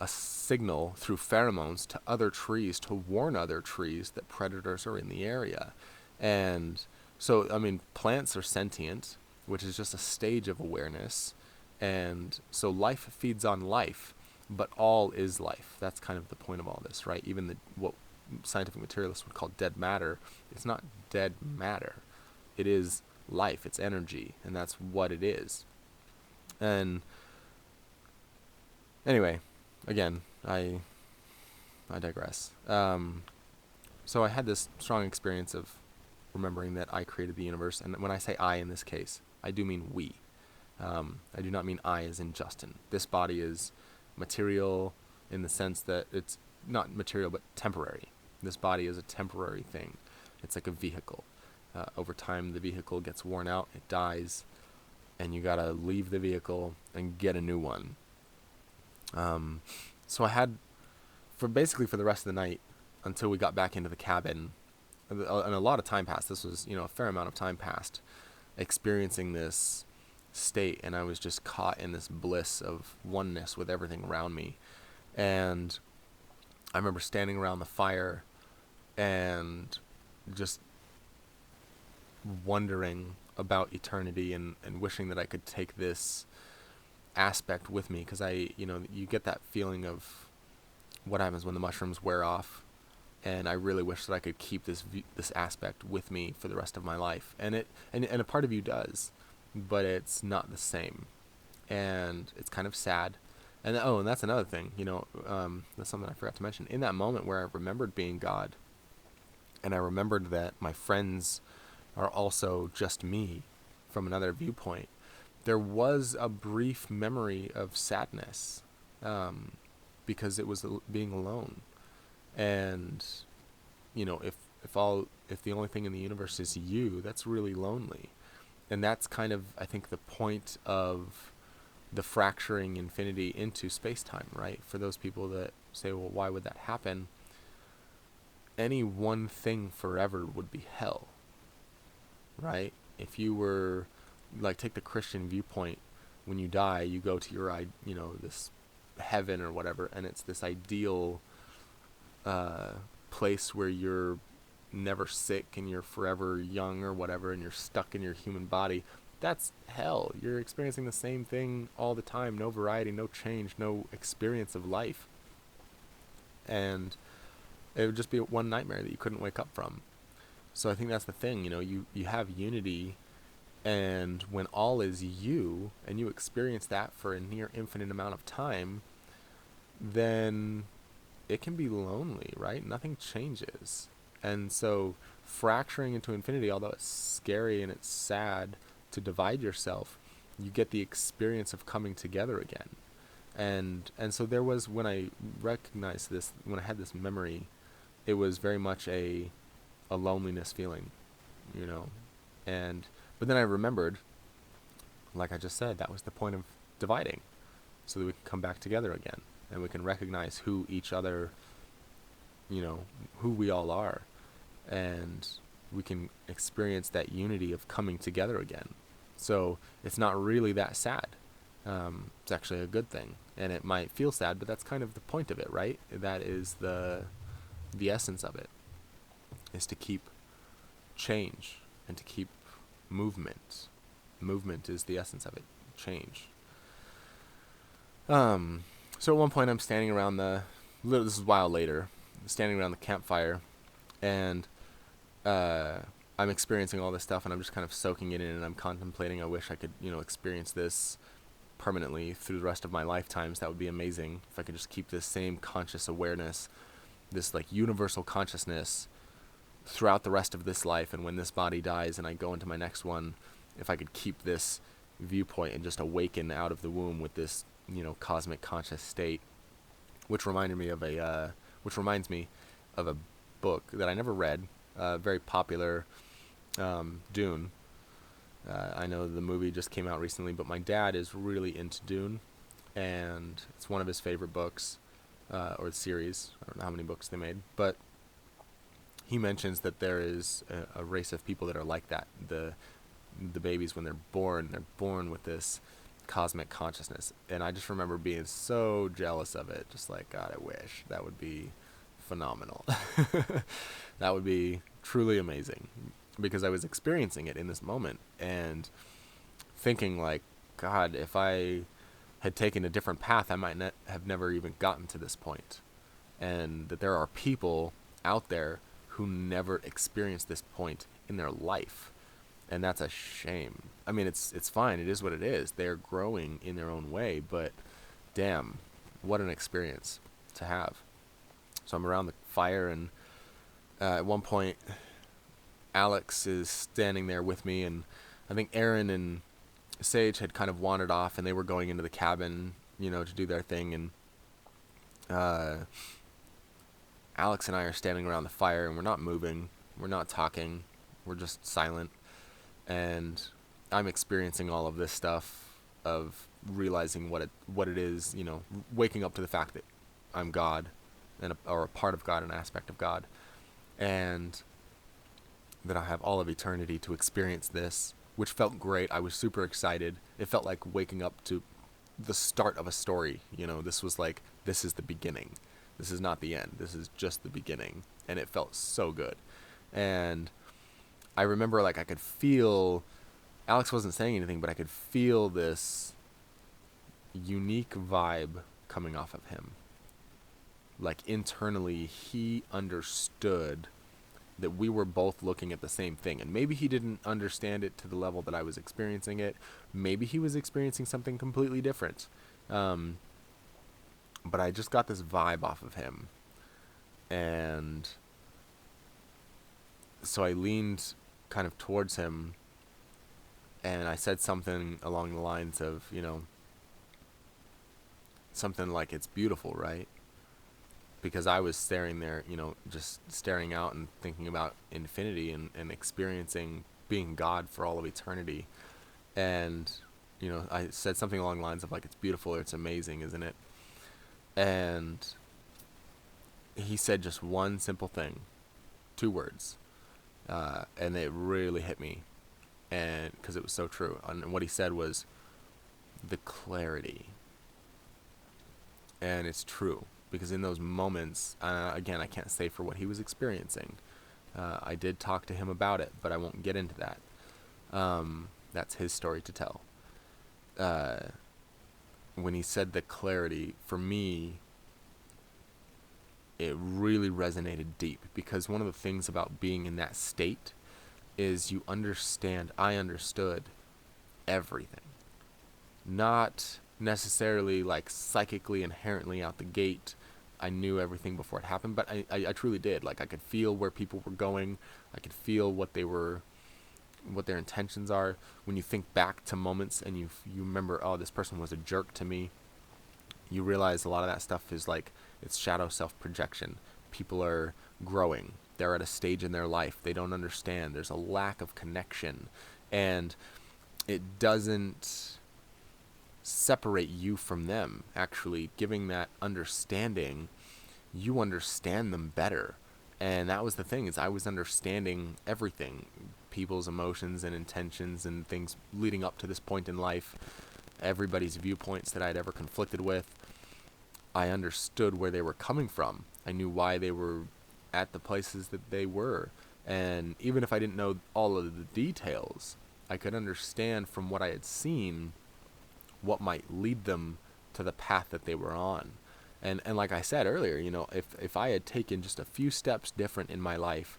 signal through pheromones to other trees to warn other trees that predators are in the area. And so, plants are sentient. which is just a stage of awareness. And so life feeds on life, but all is life. That's kind of the point of all this, right? Even what scientific materialists would call dead matter, it's not dead matter. It is life, it's energy, and that's what it is. And anyway, again, I digress. So I had this strong experience of remembering that I created the universe, and when I say I in this case, I do mean we. I do not mean I as in Justin. This body is material in the sense that it's not material but temporary. This body is a temporary thing. It's like a vehicle. Over time, the vehicle gets worn out, it dies, and you gotta leave the vehicle and get a new one. So I had, for the rest of the night, until we got back into the cabin, and a lot of time passed. This was, a fair amount of time passed, experiencing this state, and I was just caught in this bliss of oneness with everything around me. And I remember standing around the fire and just wondering about eternity and wishing that I could take this aspect with me, because you get that feeling of what happens when the mushrooms wear off, and I really wish that I could keep this aspect with me for the rest of my life. And a part of you does, but it's not the same, and it's kind of sad. And that's another thing, that's something I forgot to mention. In that moment where I remembered being God, and I remembered that my friends are also just me from another viewpoint, there was a brief memory of sadness, because it was being alone. And if the only thing in the universe is you, that's really lonely. And that's kind of, I think, the point of the fracturing infinity into space-time, right? For those people that say, well, why would that happen? Any one thing forever would be hell, right? If you were, take the Christian viewpoint, when you die, you go to your, this heaven or whatever, and it's this ideal place where you're never sick and you're forever young or whatever, and you're stuck in your human body. That's hell. You're experiencing the same thing all the time. No variety, no change, no experience of life. And it would just be one nightmare that you couldn't wake up from. So I think that's the thing, you have unity, and when all is you, and you experience that for a near infinite amount of time, then it can be lonely, right? Nothing changes. And so fracturing into infinity, although it's scary and it's sad to divide yourself, you get the experience of coming together again. And so there was, when I recognized this, when I had this memory, it was very much a loneliness feeling, but then I remembered, like I just said, that was the point of dividing, so that we can come back together again, and we can recognize who each other, who we all are, and we can experience that unity of coming together again. So it's not really that sad. It's actually a good thing, and it might feel sad, but that's kind of the point of it, right? That is the essence of it, is to keep change and to keep movement. Movement is the essence of it, change. So at one point I'm standing around this is a while later, standing around the campfire, and I'm experiencing all this stuff, and I'm just kind of soaking it in, and I'm contemplating, I wish I could, experience this permanently through the rest of my lifetimes. That would be amazing if I could just keep this same conscious awareness, this universal consciousness throughout the rest of this life, and when this body dies and I go into my next one, if I could keep this viewpoint and just awaken out of the womb with this, cosmic conscious state, which reminds me of a book that I never read, very popular, Dune. I know the movie just came out recently, but my dad is really into Dune, and it's one of his favorite books, or the series. I don't know how many books they made, but he mentions that there is a race of people that are like that. The babies, when they're born with this cosmic consciousness, and I just remember being so jealous of it, just like, God, I wish. That would be phenomenal. That would be truly amazing, because I was experiencing it in this moment, and thinking like, God, if I had taken a different path, I might not have never even gotten to this point. And that there are people out there who never experienced this point in their life. And that's a shame. I mean, it's fine. It is what it is. They're growing in their own way, but damn, what an experience to have. So I'm around the fire, and at one point, Alex is standing there with me, and I think Aaron and Sage had kind of wandered off, and they were going into the cabin, to do their thing, and Alex and I are standing around the fire, and we're not moving, we're not talking, we're just silent, and I'm experiencing all of this stuff of realizing what it is, waking up to the fact that I'm God, or a part of God, an aspect of God, and that I have all of eternity to experience this, which felt great. I was super excited. It felt like waking up to the start of a story. This was like, this is the beginning. This is not the end. This is just the beginning. And it felt so good. And I remember, like, I could feel, Alex wasn't saying anything, but I could feel this unique vibe coming off of him. Like, internally, he understood that we were both looking at the same thing. And maybe he didn't understand it to the level that I was experiencing it. Maybe he was experiencing something completely different. But I just got this vibe off of him. And so I leaned kind of towards him, and I said something along the lines of, something like, it's beautiful, right? Because I was staring there, just staring out and thinking about infinity and experiencing being God for all of eternity. And, I said something along the lines of, like, it's beautiful, or it's amazing, isn't it? And he said just one simple thing, 2 words, and it really hit me, and because it was so true. And what he said was, the clarity. And it's true. Because in those moments, again, I can't say for what he was experiencing. I did talk to him about it, but I won't get into that. That's his story to tell. When he said the clarity, for me, it really resonated deep. Because one of the things about being in that state is I understood everything. Not necessarily like psychically inherently out the gate I knew everything before it happened, but I truly did. Like, I could feel where people were going. I could feel what their intentions are. When you think back to moments and you remember, oh, this person was a jerk to me, you realize a lot of that stuff is like, it's shadow self-projection. People are growing. They're at a stage in their life. They don't understand. There's a lack of connection. And it doesn't separate you from them. Actually, giving that understanding, you understand them better. And that was the thing, is I was understanding everything, people's emotions and intentions and things leading up to this point in life, everybody's viewpoints that I'd ever conflicted with. I understood where they were coming from. I knew why they were at the places that they were. And even if I didn't know all of the details, I could understand from what I had seen what might lead them to the path that they were on. And like I said earlier, if I had taken just a few steps different in my life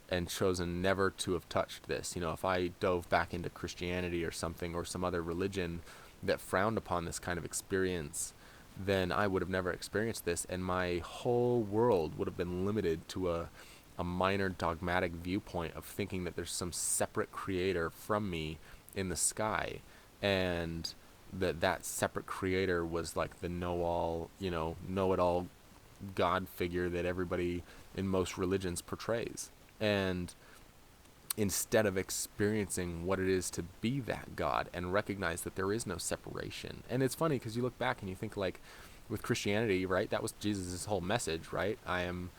and chosen never to have touched this, if I dove back into Christianity or something, or some other religion that frowned upon this kind of experience, then I would have never experienced this, and my whole world would have been limited to a minor dogmatic viewpoint of thinking that there's some separate creator from me in the sky, and that separate creator was like the know-it-all God figure that everybody in most religions portrays. And instead of experiencing what it is to be that God and recognize that there is no separation. And it's funny because you look back and you think, like, with Christianity, right, that was Jesus' whole message, right? I am,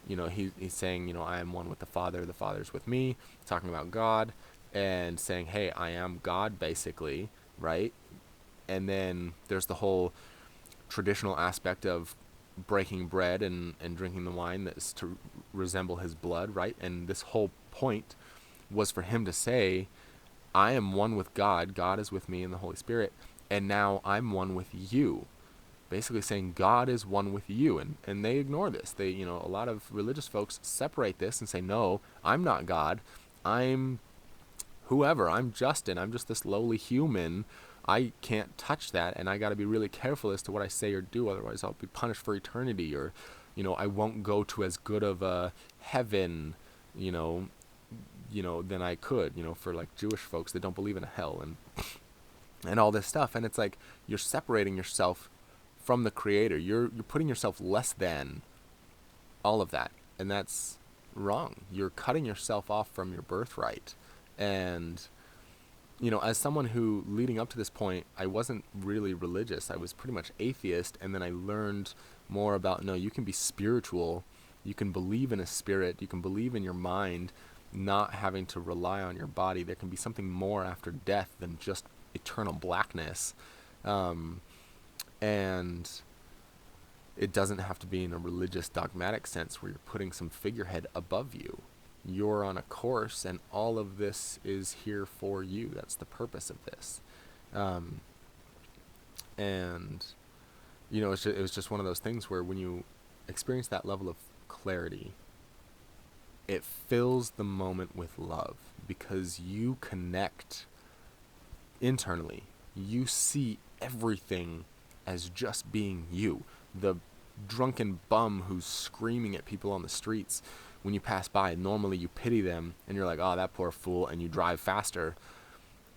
he's saying, I am one with the Father's with me, talking about God, and saying, hey, I am God, basically, right? And then there's the whole traditional aspect of breaking bread and drinking the wine that is to resemble his blood, right? And this whole point was for him to say, I am one with God. God is with me in the Holy Spirit. And now I'm one with you. Basically saying God is one with you. And they ignore this. They, a lot of religious folks separate this and say, no, I'm not God. I'm whoever. I'm Justin. I'm just this lowly human. I can't touch that. And I got to be really careful as to what I say or do. Otherwise, I'll be punished for eternity. Or, I won't go to as good of a heaven, than I could, for like Jewish folks that don't believe in a hell and all this stuff. And it's like you're separating yourself from the Creator. You're putting yourself less than all of that, and that's wrong. You're cutting yourself off from your birthright. And as someone who, leading up to this point, I wasn't really religious. I was pretty much atheist, and then I learned more about, no, you can be spiritual. You can believe in a spirit. You can believe in your mind, not having to rely on your body. There can be something more after death than just eternal blackness. And it doesn't have to be in a religious dogmatic sense where you're putting some figurehead above you. You're on a course, and all of this is here for you. That's the purpose of this. And it was just one of those things where when you experience that level of clarity, it fills the moment with love, because you connect internally. You see everything as just being you. The drunken bum who's screaming at people on the streets, when you pass by, normally you pity them and you're like, oh, that poor fool, and you drive faster.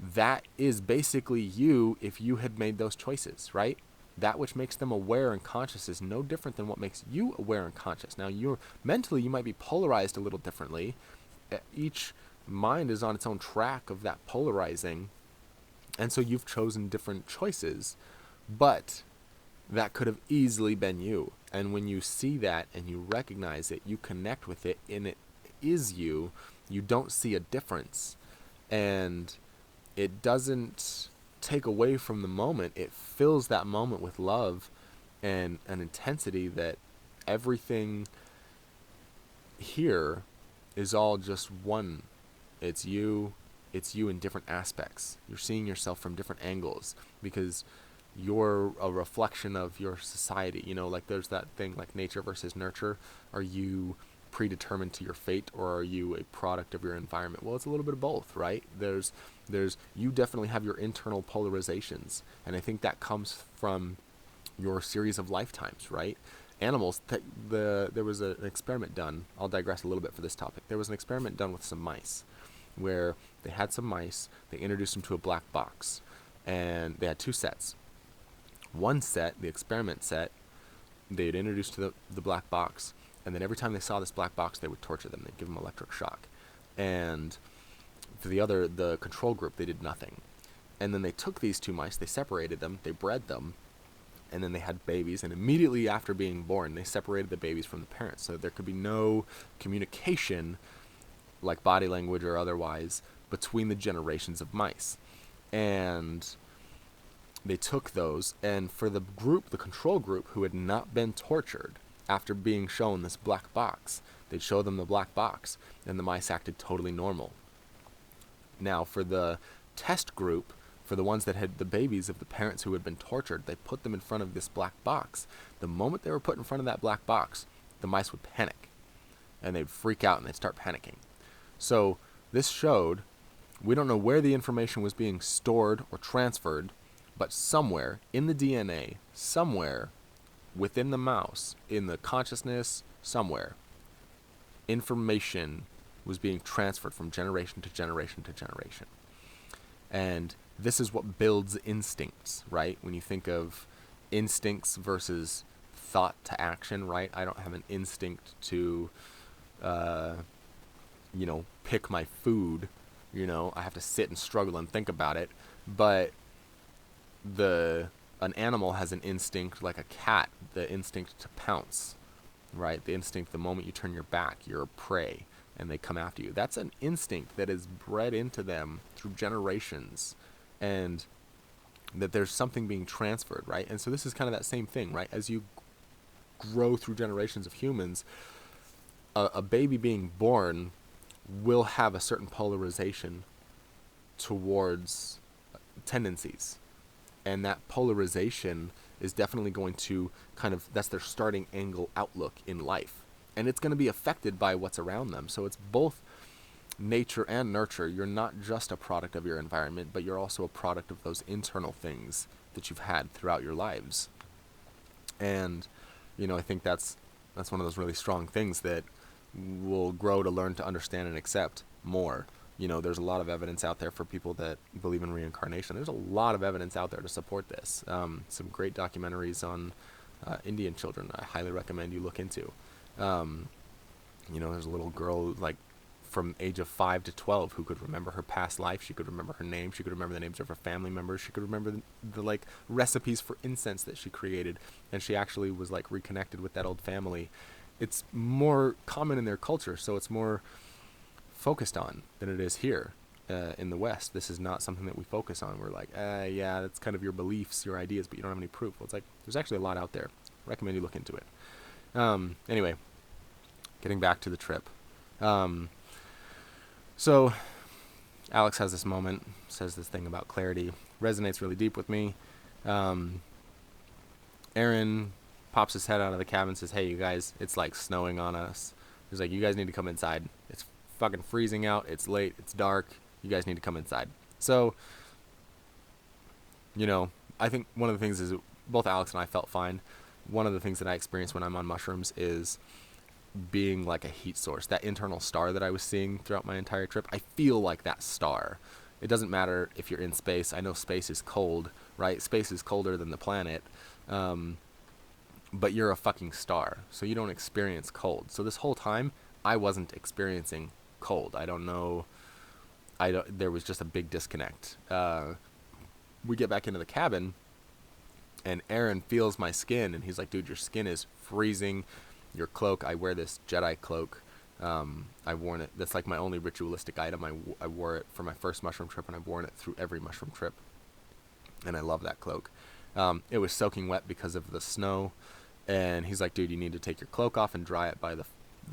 That is basically you if you had made those choices, right? That which makes them aware and conscious is no different than what makes you aware and conscious. Now, mentally, you might be polarized a little differently. Each mind is on its own track of that polarizing, and so you've chosen different choices, but that could have easily been you. And when you see that and you recognize it, you connect with it, and it is you, you don't see a difference. And it doesn't take away from the moment. It fills that moment with love and an intensity that everything here is all just one. It's you in different aspects. You're seeing yourself from different angles because you're a reflection of your society. Like there's that thing like nature versus nurture. Are you predetermined to your fate, or are you a product of your environment? Well, it's a little bit of both, right? You definitely have your internal polarizations, and I think that comes from your series of lifetimes, right? Animals, there was an experiment done. I'll digress a little bit for this topic. There was an experiment done with some mice, where they had some mice, they introduced them to a black box, and they had two sets. One set, the experiment set, they had introduced to the black box, and then every time they saw this black box, they would torture them. They'd give them electric shock. And for the control group, they did nothing. And then they took these two mice, they separated them, they bred them, and then they had babies, and immediately after being born, they separated the babies from the parents, so there could be no communication, like body language or otherwise, between the generations of mice. And they took those, and for the control group who had not been tortured, after being shown this black box, they'd show them the black box, and the mice acted totally normal. Now, for the test group, for the ones that had the babies of the parents who had been tortured, they put them in front of this black box. The moment they were put in front of that black box, the mice would panic, and they'd freak out, and they'd start panicking. So this showed, we don't know where the information was being stored or transferred, but somewhere in the DNA, somewhere within the mouse, in the consciousness, somewhere, information was being transferred from generation to generation to generation. And this is what builds instincts, right? When you think of instincts versus thought to action, right? I don't have an instinct to, pick my food. I have to sit and struggle and think about it. But an animal has an instinct, like a cat, the instinct to pounce, right? The instinct, the moment you turn your back, you're a prey, and they come after you. That's an instinct that is bred into them through generations, and that there's something being transferred, right? And so this is kind of that same thing, right? As you grow through generations of humans, a baby being born will have a certain polarization towards tendencies. And that polarization is definitely going to that's their starting angle outlook in life. And it's going to be affected by what's around them. So it's both nature and nurture. You're not just a product of your environment, but you're also a product of those internal things that you've had throughout your lives. And, I think that's one of those really strong things that we'll grow to learn to understand and accept more. There's a lot of evidence out there for people that believe in reincarnation. There's a lot of evidence out there to support this. Some great documentaries on Indian children I highly recommend you look into. There's a little girl from age of 5 to 12 who could remember her past life. She could remember her name. She could remember the names of her family members. She could remember the recipes for incense that she created. And she actually was reconnected with that old family. It's more common in their culture, so it's more focused on than it is here in the West. This is not something that we focus on. We're yeah, that's kind of your beliefs, your ideas, but you don't have any proof. Well, it's there's actually a lot out there. I recommend you look into it. Anyway, getting back to the trip. So Alex has this moment, says this thing about clarity, resonates really deep with me. Aaron pops his head out of the cabin and says, hey, you guys, it's snowing on us. He's you guys need to come inside. It's fucking freezing out. It's late. It's dark. You guys need to come inside. So, I think one of the things is both Alex and I felt fine. One of the things that I experience when I'm on mushrooms is being like a heat source. That internal star that I was seeing throughout my entire trip, I feel like that star. It doesn't matter if you're in space. I know space is cold, right? Space is colder than the planet. But you're a fucking star, so you don't experience cold. So this whole time, I wasn't experiencing cold. I don't know. There was just a big disconnect. We get back into the cabin, and Aaron feels my skin, and he's like, dude, your skin is freezing. Your cloak, I wear this Jedi cloak. I've worn it. That's my only ritualistic item. I wore it for my first mushroom trip, and I've worn it through every mushroom trip. And I love that cloak. It was soaking wet because of the snow. And he's like, dude, you need to take your cloak off and dry it by the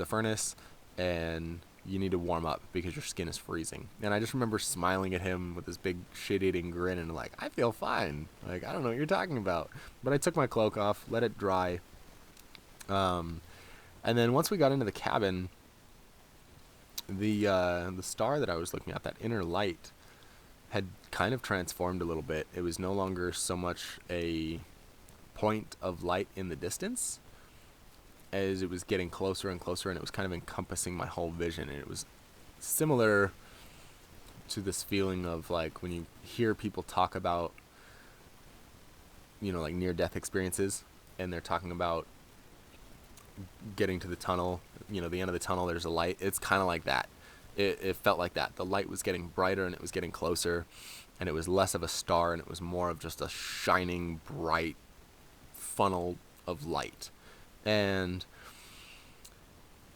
furnace. And you need to warm up because your skin is freezing. And I just remember smiling at him with this big shit-eating grin and I feel fine. I don't know what you're talking about. But I took my cloak off, let it dry. And then once we got into the cabin, the star that I was looking at, that inner light, had kind of transformed a little bit. It was no longer so much a point of light in the distance as it was getting closer and closer, and it was kind of encompassing my whole vision. And it was similar to this feeling of when you hear people talk about, near-death experiences, and they're talking about getting to the tunnel, the end of the tunnel, there's a light. It's kind of like that. It felt like that. The light was getting brighter and it was getting closer, and it was less of a star and it was more of just a shining, bright funnel of light. And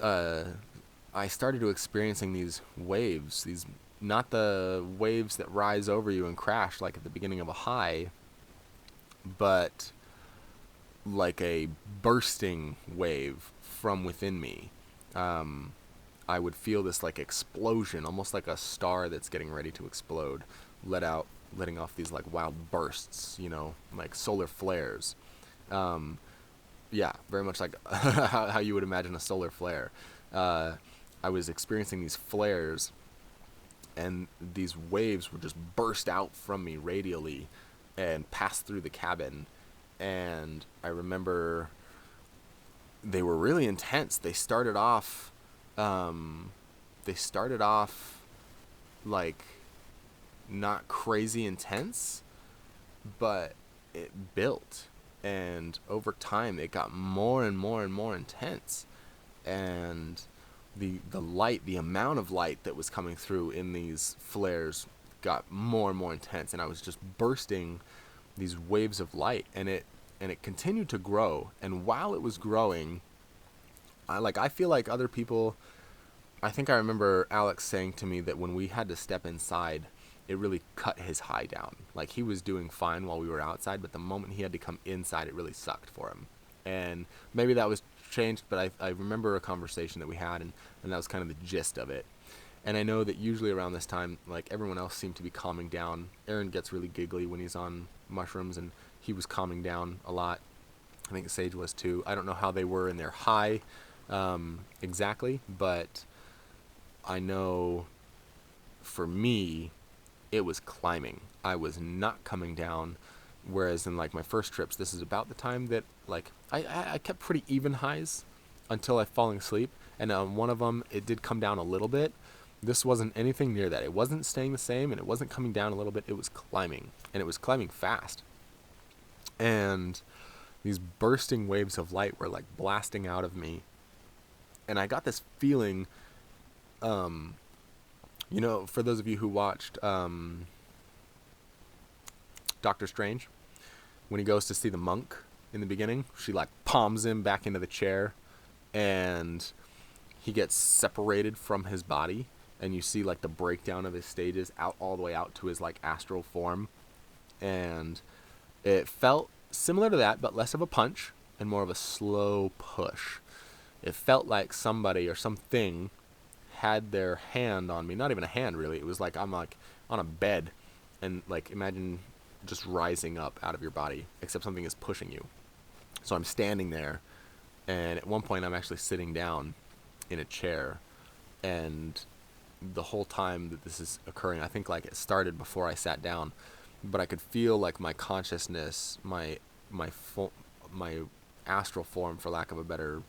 I started to experiencing these waves, these not the waves that rise over you and crash like at the beginning of a high, but like a bursting wave from within me. I would feel this explosion, almost like a star that's getting ready to explode, letting off these wild bursts, like solar flares. Yeah, very much like how you would imagine a solar flare. I was experiencing these flares, and these waves would just burst out from me radially and pass through the cabin. And I remember they were really intense. They started off not crazy intense, but it built, and over time it got more and more and more intense. And the light, the amount of light that was coming through in these flares got more and more intense, and I was just bursting these waves of light, and it continued to grow. And while it was growing, I feel like other people, I think I remember Alex saying to me that when we had to step inside, it really cut his high down. He was doing fine while we were outside, but the moment he had to come inside, it really sucked for him. And maybe that was changed, but I remember a conversation that we had, and that was kind of the gist of it. And I know that usually around this time, like, everyone else seemed to be calming down. Aaron gets really giggly when he's on mushrooms, and he was calming down a lot. I think Sage was too. I don't know how they were in their high exactly, but I know for me, it was climbing. I was not coming down. Whereas in like my first trips, this is about the time that like I kept pretty even highs until I falling asleep. And on one of them, it did come down a little bit. This wasn't anything near that. It wasn't staying the same, and it wasn't coming down a little bit. It was climbing, and it was climbing fast. And these bursting waves of light were like blasting out of me. And I got this feeling, for those of you who watched Doctor Strange, when he goes to see the monk in the beginning, she like palms him back into the chair, and he gets separated from his body, and you see like the breakdown of his stages out all the way out to his like astral form. And it felt similar to that, but less of a punch and more of a slow push. It felt like somebody or something had their hand on me. Not even a hand, really. It was like I'm like on a bed, and like imagine just rising up out of your body, except something is pushing you. So I'm standing there, and at one point I'm actually sitting down in a chair, and the whole time that this is occurring, I think like it started before I sat down, but I could feel like my consciousness, my astral form, for lack of a better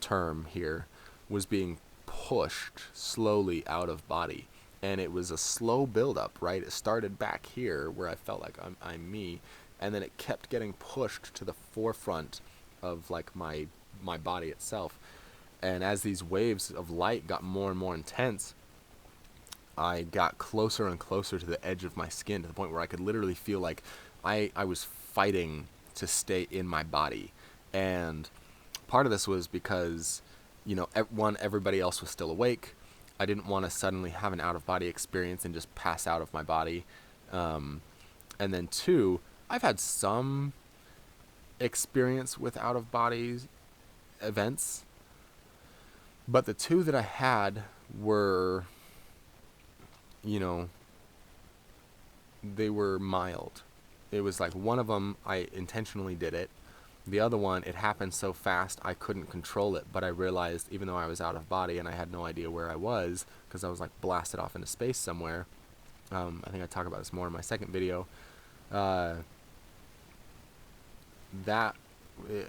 term here, was being pushed slowly out of body. And it was a slow build-up, right? It started back here where I felt like I'm me, and then it kept getting pushed to the forefront of like my body itself. And as these waves of light got more and more intense, I got closer and closer to the edge of my skin, to the point where I could literally feel like I was fighting to stay in my body. And part of this was because, everybody else was still awake. I didn't want to suddenly have an out-of-body experience and just pass out of my body. And then two, I've had some experience with out-of-body events, but the two that I had were, they were mild. It was like one of them, I intentionally did it. The other one, it happened so fast I couldn't control it, but I realized even though I was out of body and I had no idea where I was, because I was like blasted off into space somewhere, I think I talk about this more in my second video, that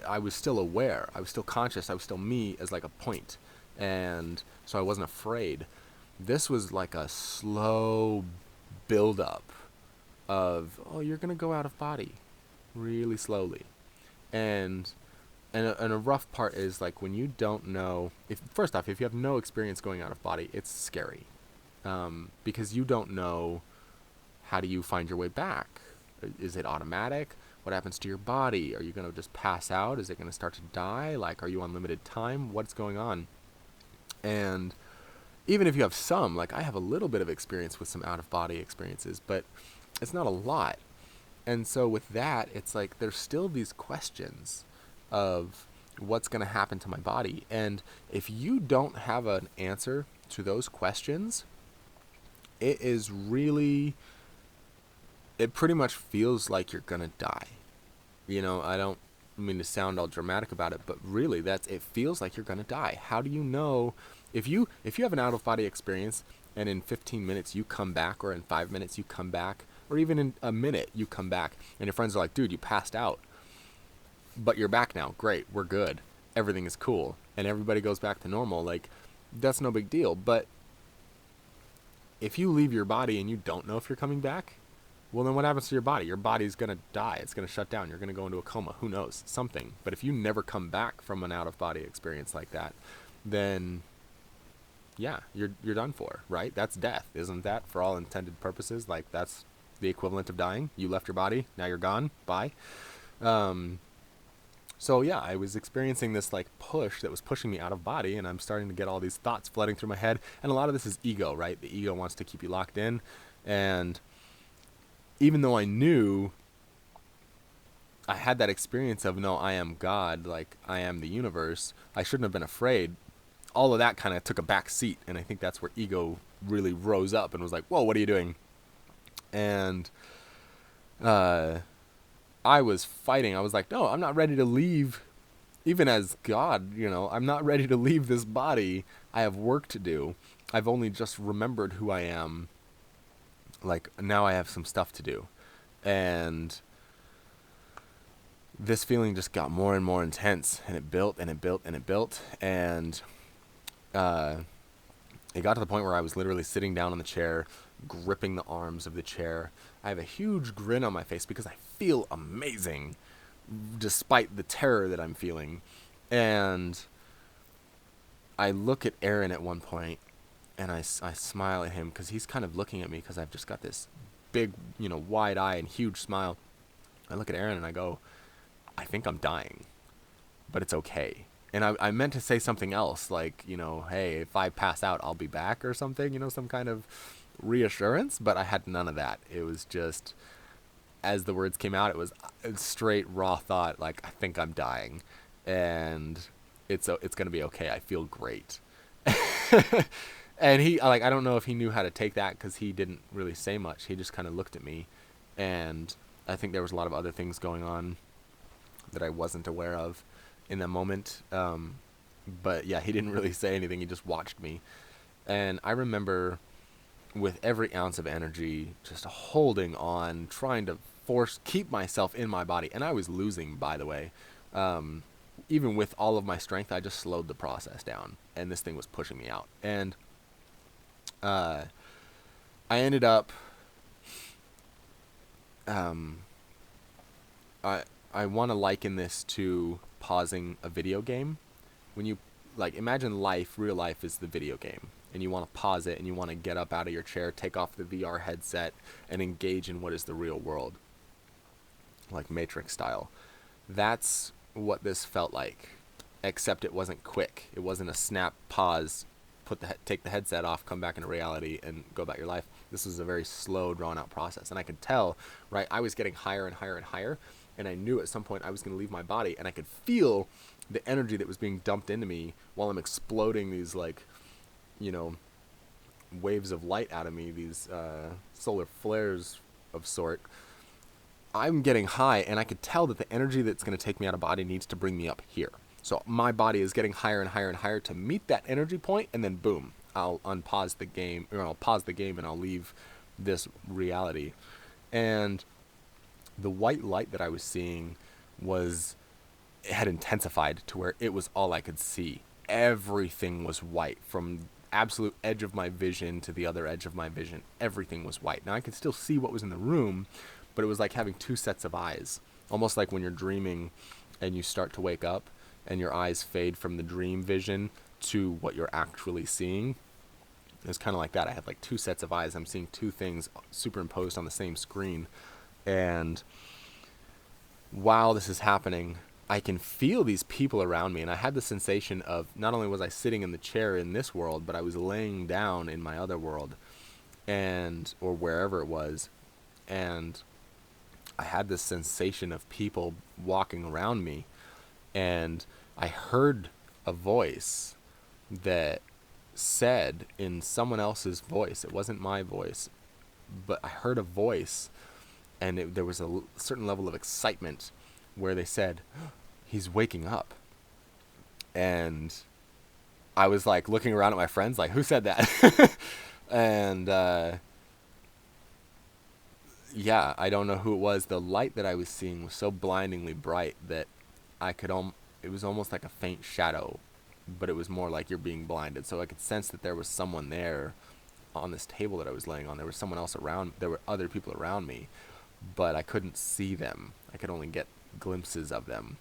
I was still aware, I was still conscious, I was still me as like a point, and so I wasn't afraid. This was like a slow build-up of, you're going to go out of body really slowly. And a rough part is like when you don't know, first off, if you have no experience going out of body, it's scary, because you don't know, how do you find your way back? Is it automatic? What happens to your body? Are you going to just pass out? Is it going to start to die? Like, are you on limited time? What's going on? And even if you have some, like I have a little bit of experience with some out-of-body experiences, but it's not a lot. And so with that, it's like there's still these questions of what's going to happen to my body. And if you don't have an answer to those questions, it pretty much feels like you're going to die. I don't mean to sound all dramatic about it, but really it feels like you're going to die. How do you know if you have an out-of-body experience and in 15 minutes you come back, or in 5 minutes you come back, or even in a minute you come back, and your friends are like, dude, you passed out, but you're back now, great, we're good, everything is cool, and everybody goes back to normal, like, that's no big deal. But if you leave your body and you don't know if you're coming back, well, then what happens to your body? Your body's going to die, it's going to shut down, you're going to go into a coma, who knows, something. But if you never come back from an out-of-body experience like that, then yeah, you're done for, right? That's death, isn't that, for all intended purposes? Like, that's the equivalent of dying. You left your body, now you're gone, bye. So yeah, I was experiencing this like push that was pushing me out of body, and I'm starting to get all these thoughts flooding through my head, and a lot of this is ego, right? The ego wants to keep you locked in, and even though I knew I had that experience of, no, I am God, like I am the universe, I shouldn't have been afraid. all of that kind of took a back seat, and I think that's where ego really rose up and was like, whoa, what are you doing? And I was fighting. I was like, no, I'm not ready to leave. Even as God, I'm not ready to leave this body. I have work to do. I've only just remembered who I am. Like, now I have some stuff to do. And this feeling just got more and more intense, and it built and it built and it built. And it got to the point where I was literally sitting down on the chair, gripping the arms of the chair. I have a huge grin on my face because I feel amazing despite the terror that I'm feeling. And I look at Aaron at one point, and I smile at him because he's kind of looking at me because I've just got this big, wide eye and huge smile. I look at Aaron and I go, I think I'm dying, but it's okay. And I meant to say something else, like, hey, if I pass out, I'll be back or something, some kind of reassurance, but I had none of that. It was just, as the words came out, it was a straight raw thought, like, I think I'm dying, and it's going to be okay. I feel great. And he, I don't know if he knew how to take that because he didn't really say much. He just kind of looked at me, and I think there was a lot of other things going on that I wasn't aware of in that moment. But yeah, he didn't really say anything. He just watched me. And I remember with every ounce of energy, just holding on, trying to keep myself in my body. And I was losing, by the way. Even with all of my strength, I just slowed the process down, and this thing was pushing me out. And I ended up, I want to liken this to pausing a video game. When you, imagine real life is the video game, and you want to pause it, and you want to get up out of your chair, take off the VR headset, and engage in what is the real world, like Matrix style. That's what this felt like, except it wasn't quick. It wasn't a snap pause, take the headset off, come back into reality, and go about your life. This was a very slow, drawn-out process, and I could tell, right, I was getting higher and higher and higher, and I knew at some point I was going to leave my body, and I could feel the energy that was being dumped into me while I'm exploding these, waves of light out of me, these solar flares of sort. I'm getting high, and I could tell that the energy that's going to take me out of body needs to bring me up here. So my body is getting higher and higher and higher to meet that energy point, and then boom, I'll unpause the game, or I'll pause the game, and I'll leave this reality. And the white light that I was seeing it had intensified to where it was all I could see. Everything was white, from absolute edge of my vision to the other edge of my vision. Everything was white. Now I could still see what was in the room, but it was like having two sets of eyes, almost like when you're dreaming and you start to wake up and your eyes fade from the dream vision to what you're actually seeing. It was kind of like that. I had like two sets of eyes. I'm seeing two things superimposed on the same screen. And while this is happening, I can feel these people around me. And I had the sensation of, not only was I sitting in the chair in this world, but I was laying down in my other world, or wherever it was. And I had this sensation of people walking around me. And I heard a voice that said, in someone else's voice, it wasn't my voice, but I heard a voice, and there was a certain level of excitement where they said, he's waking up. And I was like looking around at my friends like, who said that? And yeah, I don't know who it was. The light that I was seeing was so blindingly bright that I could it was almost like a faint shadow, but it was more like you're being blinded. So I could sense that there was someone there on this table that I was laying on. There was someone else around. There were other people around me, but I couldn't see them. I could only get glimpses of them.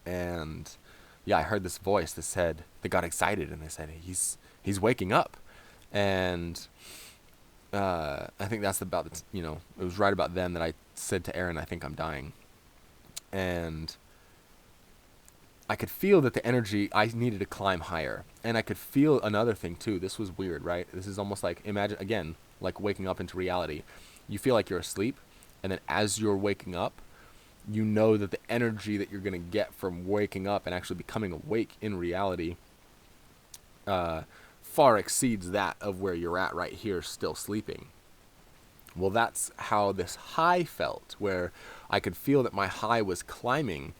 And yeah, I heard this voice that got excited, and they said, he's waking up. And I think that's about it was right about then that I said to Aaron, I think I'm dying. And I could feel that the energy, I needed to climb higher. And I could feel another thing too. This was weird, right? This is almost like, imagine, again, like waking up into reality. You feel like you're asleep, and then as you're waking up, you know that the energy that you're going to get from waking up and actually becoming awake in reality far exceeds that of where you're at right here, still sleeping. Well, that's how this high felt, where I could feel that my high was climbing,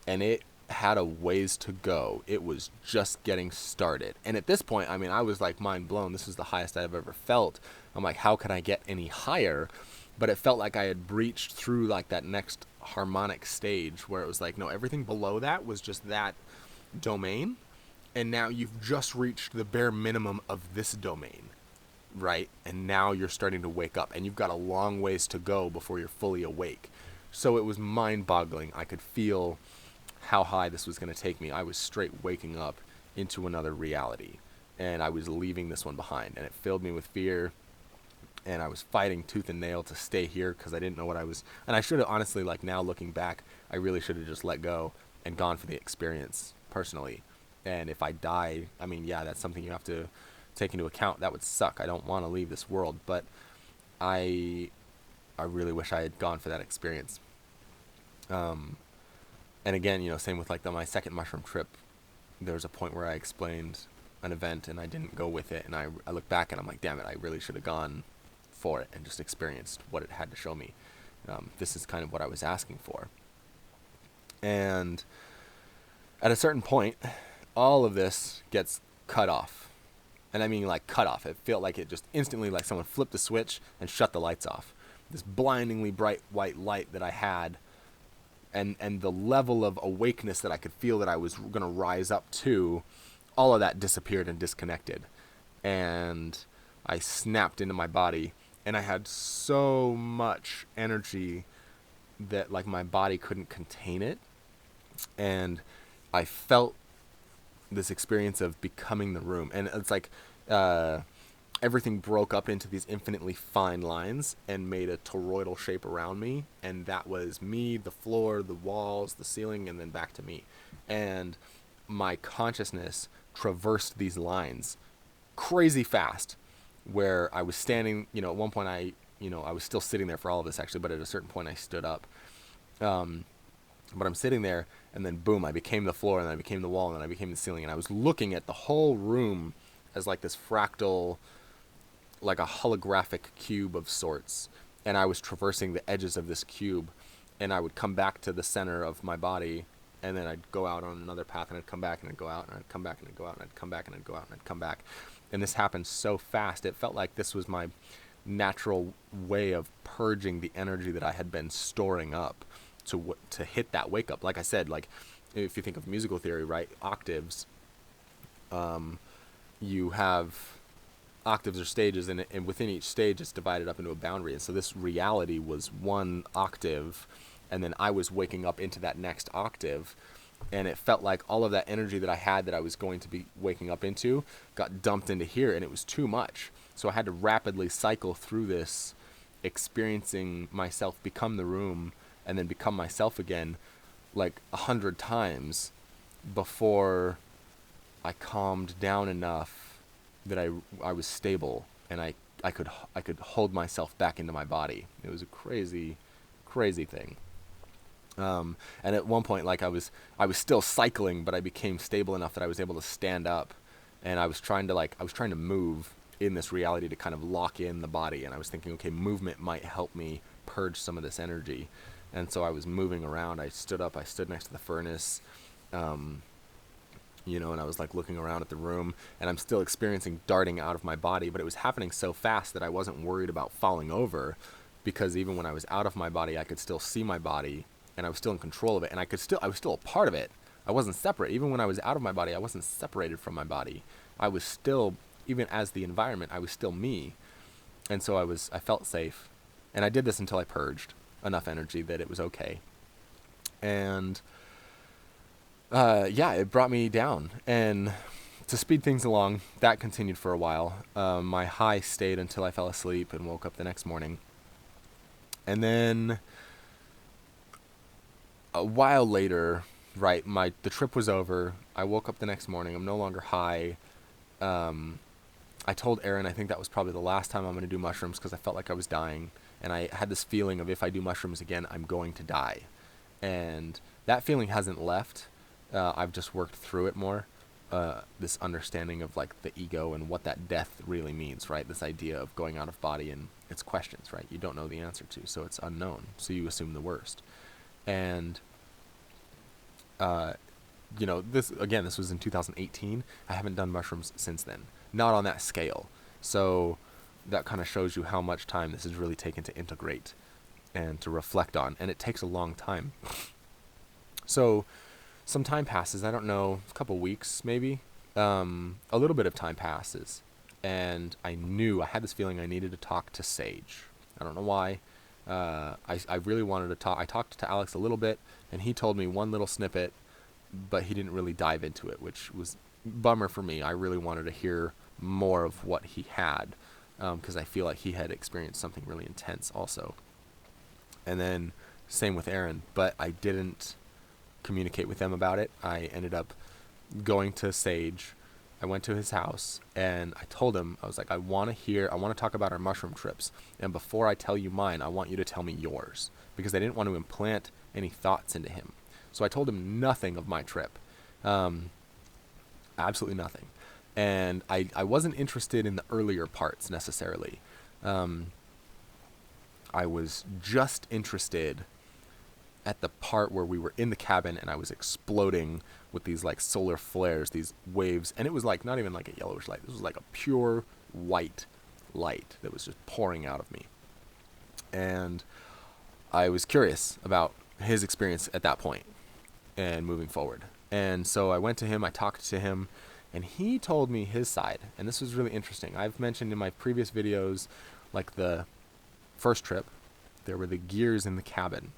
and it had a ways to go. It was just getting started. And at this point, I mean, I was like mind blown. This is the highest I've ever felt. I'm like, how can I get any higher? But it felt like I had breached through like that next harmonic stage where it was like, no, everything below that was just that domain. And now you've just reached the bare minimum of this domain, right? And now you're starting to wake up, and you've got a long ways to go before you're fully awake. So it was mind-boggling. I could feel how high this was going to take me. I was straight waking up into another reality, and I was leaving this one behind, and it filled me with fear, and I was fighting tooth and nail to stay here because I didn't know what I was. And I should have, honestly, like now looking back, I really should have just let go and gone for the experience personally. And if I die, I mean, yeah, that's something you have to take into account. That would suck. I don't want to leave this world, but I really wish I had gone for that experience. And again, you know, same with like my second mushroom trip. There was a point where I explained an event and I didn't go with it, and I look back and I'm like, damn it, I really should have gone for it and just experienced what it had to show me. This is kind of what I was asking for. And at a certain point, all of this gets cut off. And I mean like cut off. It felt like it just instantly, like someone flipped the switch and shut the lights off. This blindingly bright white light that I had, and the level of awakeness that I could feel that I was going to rise up to, all of that disappeared and disconnected. And I snapped into my body, and I had so much energy that like my body couldn't contain it. And I felt this experience of becoming the room, and it's like everything broke up into these infinitely fine lines and made a toroidal shape around me, and that was me, the floor, the walls, the ceiling, and then back to me. And my consciousness traversed these lines crazy fast, where I was standing, you know, at one point I was still sitting there for all of this actually, but at a certain point I stood up. But I'm sitting there, and then boom, I became the floor, and then I became the wall, and then I became the ceiling, and I was looking at the whole room as like this fractal, like a holographic cube of sorts, and I was traversing the edges of this cube, and I would come back to the center of my body, and then I'd go out on another path, and I'd come back, and I'd go out, and I'd come back, and I'd go out, and I'd come back, and I'd go out, and I'd come back. And this happened so fast, it felt like this was my natural way of purging the energy that I had been storing up to hit that wake up. Like I said, like if you think of musical theory, right, octaves, you have octaves or stages, and within each stage it's divided up into a boundary. And so this reality was one octave, and then I was waking up into that next octave, and it felt like all of that energy that I had that I was going to be waking up into got dumped into here, and it was too much. So I had to rapidly cycle through this, experiencing myself become the room and then become myself again like 100 times before I calmed down enough that I was stable, and I could hold myself back into my body. It was a crazy thing. And at one point, like I was still cycling, but I became stable enough that I was able to stand up, and I was trying to move in this reality to kind of lock in the body, and I was thinking, okay, movement might help me purge some of this energy. And so I was moving around. I stood up. I stood next to the furnace, and I was like looking around at the room, and I'm still experiencing darting out of my body, but it was happening so fast that I wasn't worried about falling over, because even when I was out of my body, I could still see my body, and I was still in control of it, and I was still a part of it. I wasn't separate. Even when I was out of my body, I wasn't separated from my body. I was still, even as the environment, I was still me. And so I felt safe. And I did this until I purged enough energy that it was okay. And it brought me down. And to speed things along, that continued for a while. My high stayed until I fell asleep and woke up the next morning. And then a while later, right, the trip was over. I woke up the next morning. I'm no longer high. I told Aaron I think that was probably the last time I'm going to do mushrooms, because I felt like I was dying. And I had this feeling of, if I do mushrooms again, I'm going to die. And that feeling hasn't left. I've just worked through it more. this understanding of like the ego and what that death really means, right? This idea of going out of body, and it's questions, right? You don't know the answer to, so it's unknown, so you assume the worst. And this was in 2018. I haven't done mushrooms since then, not on that scale. So that kind of shows you how much time this is really taken to integrate and to reflect on, and it takes a long time. So some time passes, I don't know, a couple weeks maybe, a little bit of time passes, and I had this feeling I needed to talk to Sage. I don't know why. I really wanted to talk. I talked to Alex a little bit, and he told me one little snippet, but he didn't really dive into it, which was bummer for me. I really wanted to hear more of what he had, because I feel like he had experienced something really intense also. And then same with Aaron, but I didn't communicate with them about it. I ended up going to Sage. I went to his house and I told him, I was like, I want to talk about our mushroom trips. And before I tell you mine, I want you to tell me yours, because I didn't want to implant any thoughts into him. So I told him nothing of my trip. Absolutely nothing. And I wasn't interested in the earlier parts necessarily. I was just interested at the part where we were in the cabin and I was exploding with these like solar flares, these waves, and it was like not even like a yellowish light. This was like a pure white light that was just pouring out of me. And I was curious about his experience at that point and moving forward. And so I went to him, I talked to him, and he told me his side. And this was really interesting. I've mentioned in my previous videos, like the first trip, there were the gears in the cabin.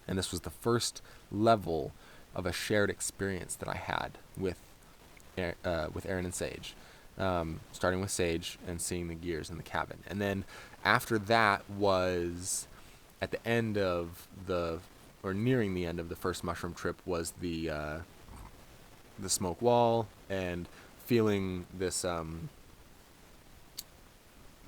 And this was the first level of a shared experience that I had with Aaron and Sage. Starting with Sage and seeing the gears in the cabin. And then after that was at the end of nearing the end of the first mushroom trip was the smoke wall and feeling this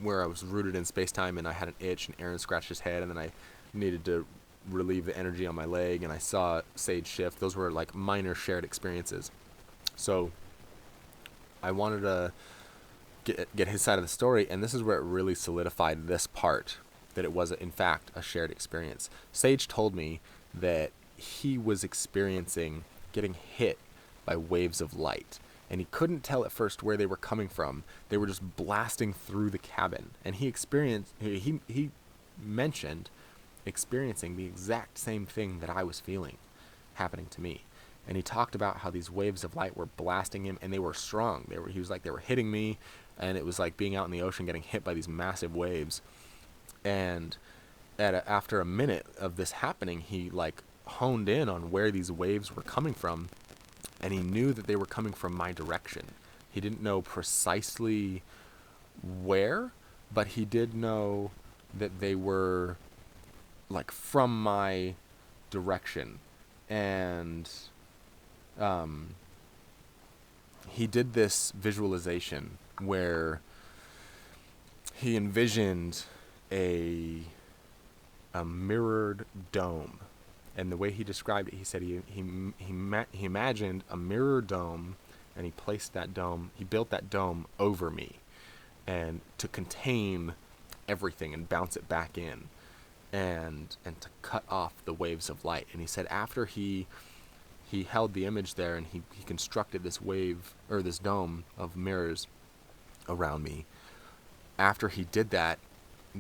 where I was rooted in space-time and I had an itch and Aaron scratched his head and then I needed to relieve the energy on my leg and I saw Sage shift. Those were like minor shared experiences. So I wanted to get his side of the story, and this is where it really solidified this part, that it was in fact a shared experience. Sage told me that he was experiencing getting hit by waves of light, and he couldn't tell at first where they were coming from. They were just blasting through the cabin, and he mentioned experiencing the exact same thing that I was feeling happening to me. And he talked about how these waves of light were blasting him, and they were strong. He was like, they were hitting me, and it was like being out in the ocean getting hit by these massive waves. And after a minute of this happening, he like honed in on where these waves were coming from, and he knew that they were coming from my direction. He didn't know precisely where, but he did know that they were like from my direction. And he did this visualization where he envisioned a mirrored dome. And the way he described it, he said he imagined a mirror dome, and he built that dome over me, and to contain everything and bounce it back in, and to cut off the waves of light. And he said after he held the image there and he constructed this dome of mirrors around me. After he did that,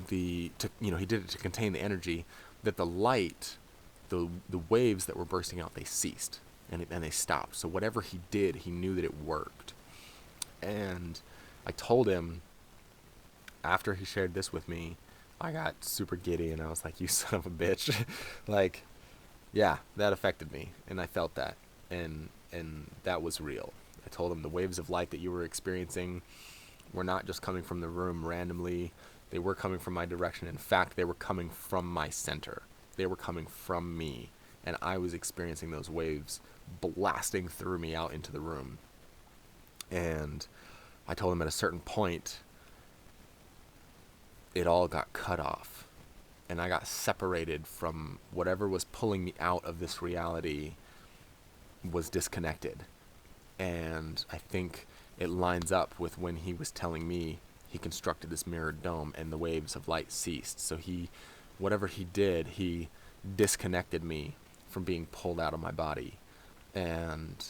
he did it to contain the energy, that the light, the waves that were bursting out, they ceased and they stopped. So whatever he did, he knew that it worked. And I told him, after he shared this with me, I got super giddy and I was like, you son of a bitch. Like, yeah, that affected me, and I felt that, and that was real. I told him the waves of light that you were experiencing were not just coming from the room randomly. They were coming from my direction. In fact, they were coming from my center. They were coming from me, and I was experiencing those waves blasting through me out into the room. And I told him at a certain point, it all got cut off. And I got separated from whatever was pulling me out of this reality, was disconnected. And I think it lines up with when he was telling me he constructed this mirrored dome and the waves of light ceased. So whatever he did, he disconnected me from being pulled out of my body. And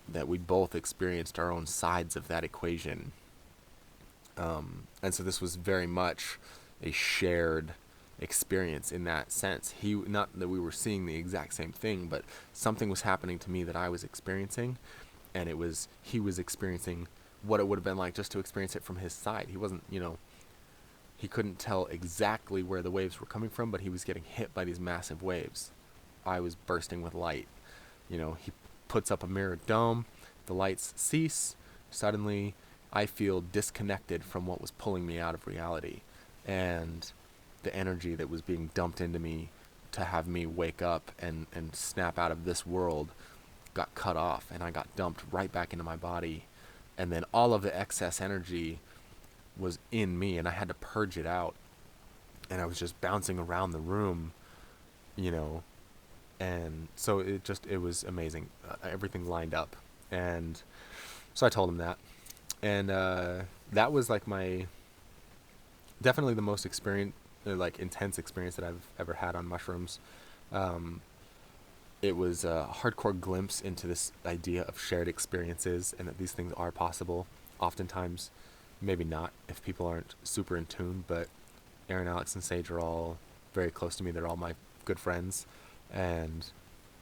that we both experienced our own sides of that equation. And so this was very much a shared experience in that sense. Not that we were seeing the exact same thing, but something was happening to me that I was experiencing, and he was experiencing what it would have been like just to experience it from his side. He wasn't, he couldn't tell exactly where the waves were coming from, but he was getting hit by these massive waves. I was bursting with light. He puts up a mirrored dome, the lights cease, suddenly I feel disconnected from what was pulling me out of reality, and the energy that was being dumped into me to have me wake up and snap out of this world got cut off, and I got dumped right back into my body. And then all of the excess energy was in me, and I had to purge it out. And I was just bouncing around the room, and so it was amazing. Everything lined up. And so I told him that. And that was like definitely the most intense experience that I've ever had on mushrooms. It was a hardcore glimpse into this idea of shared experiences, and that these things are possible. Oftentimes, maybe not if people aren't super in tune, but Aaron, Alex, and Sage are all very close to me. They're all my good friends, and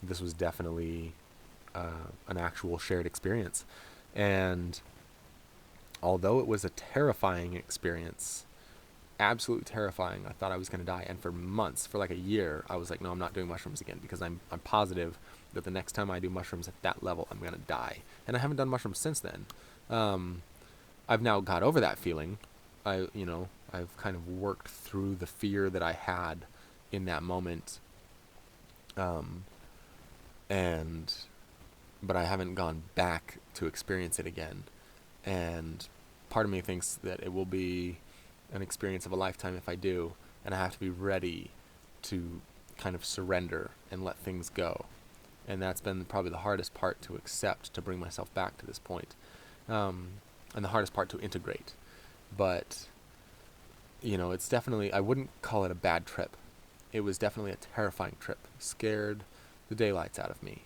this was definitely an actual shared experience. And although it was a terrifying experience, absolutely terrifying, I thought I was going to die. And for months, for like a year, I was like, no, I'm not doing mushrooms again, because I'm positive that the next time I do mushrooms at that level, I'm going to die. And I haven't done mushrooms since then. I've now got over that feeling. I've kind of worked through the fear that I had in that moment. But I haven't gone back to experience it again. And part of me thinks that it will be an experience of a lifetime if I do, and I have to be ready to kind of surrender and let things go. And that's been probably the hardest part to accept, to bring myself back to this point. And the hardest part to integrate. But, it's definitely, I wouldn't call it a bad trip. It was definitely a terrifying trip. Scared the daylights out of me.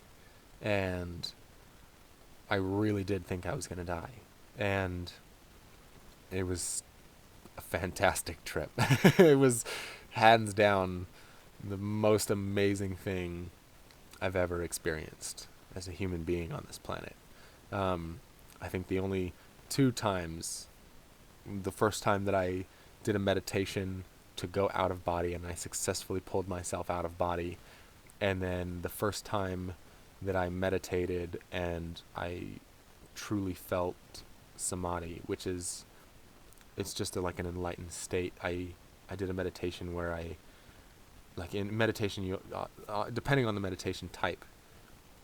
And I really did think I was going to die. And it was a fantastic trip. It was hands down the most amazing thing I've ever experienced as a human being on this planet. I think the only 2 times, the first time that I did a meditation to go out of body and I successfully pulled myself out of body, and then the first time that I meditated and I truly felt samadhi, which is, it's just like an enlightened state. I did a meditation where in meditation, you depending on the meditation type,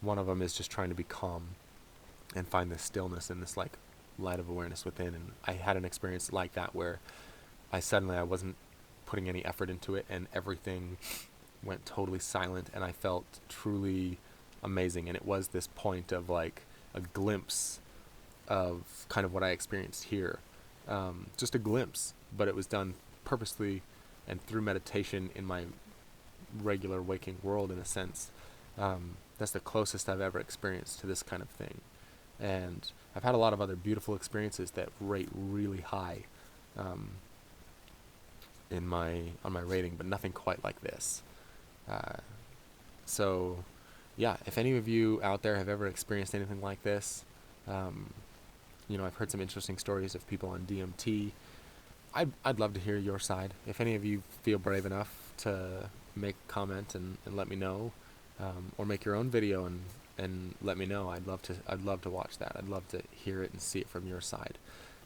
one of them is just trying to be calm and find this stillness and this like light of awareness within. And I had an experience like that where I wasn't putting any effort into it, and everything went totally silent, and I felt truly amazing. And it was this point of like a glimpse of kind of what I experienced here. Just a glimpse, but it was done purposely and through meditation in my regular waking world, in a sense. That's the closest I've ever experienced to this kind of thing. And I've had a lot of other beautiful experiences that rate really high on my rating, but nothing quite like this. So yeah, if any of you out there have ever experienced anything like this, I've heard some interesting stories of people on DMT. I'd love to hear your side. If any of you feel brave enough to make a comment and let me know, or make your own video and let me know, I'd love to watch that. I'd love to hear it and see it from your side.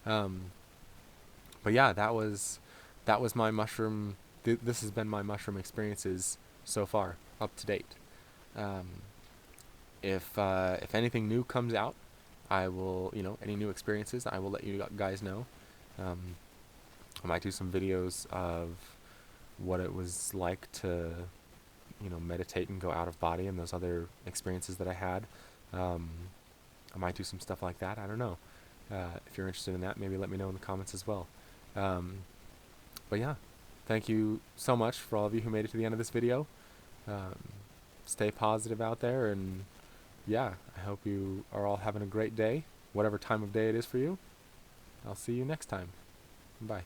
But yeah, that was my mushroom. This has been my mushroom experiences so far, up to date. If anything new comes out, I will, any new experiences, I will let you guys know. I might do some videos of what it was like to, meditate and go out of body, and those other experiences that I had. I might do some stuff like that. I don't know. If you're interested in that, maybe let me know in the comments as well. But yeah, thank you so much for all of you who made it to the end of this video. Um, Stay positive out there, and yeah, I hope you are all having a great day, whatever time of day it is for you. I'll see you next time. Bye.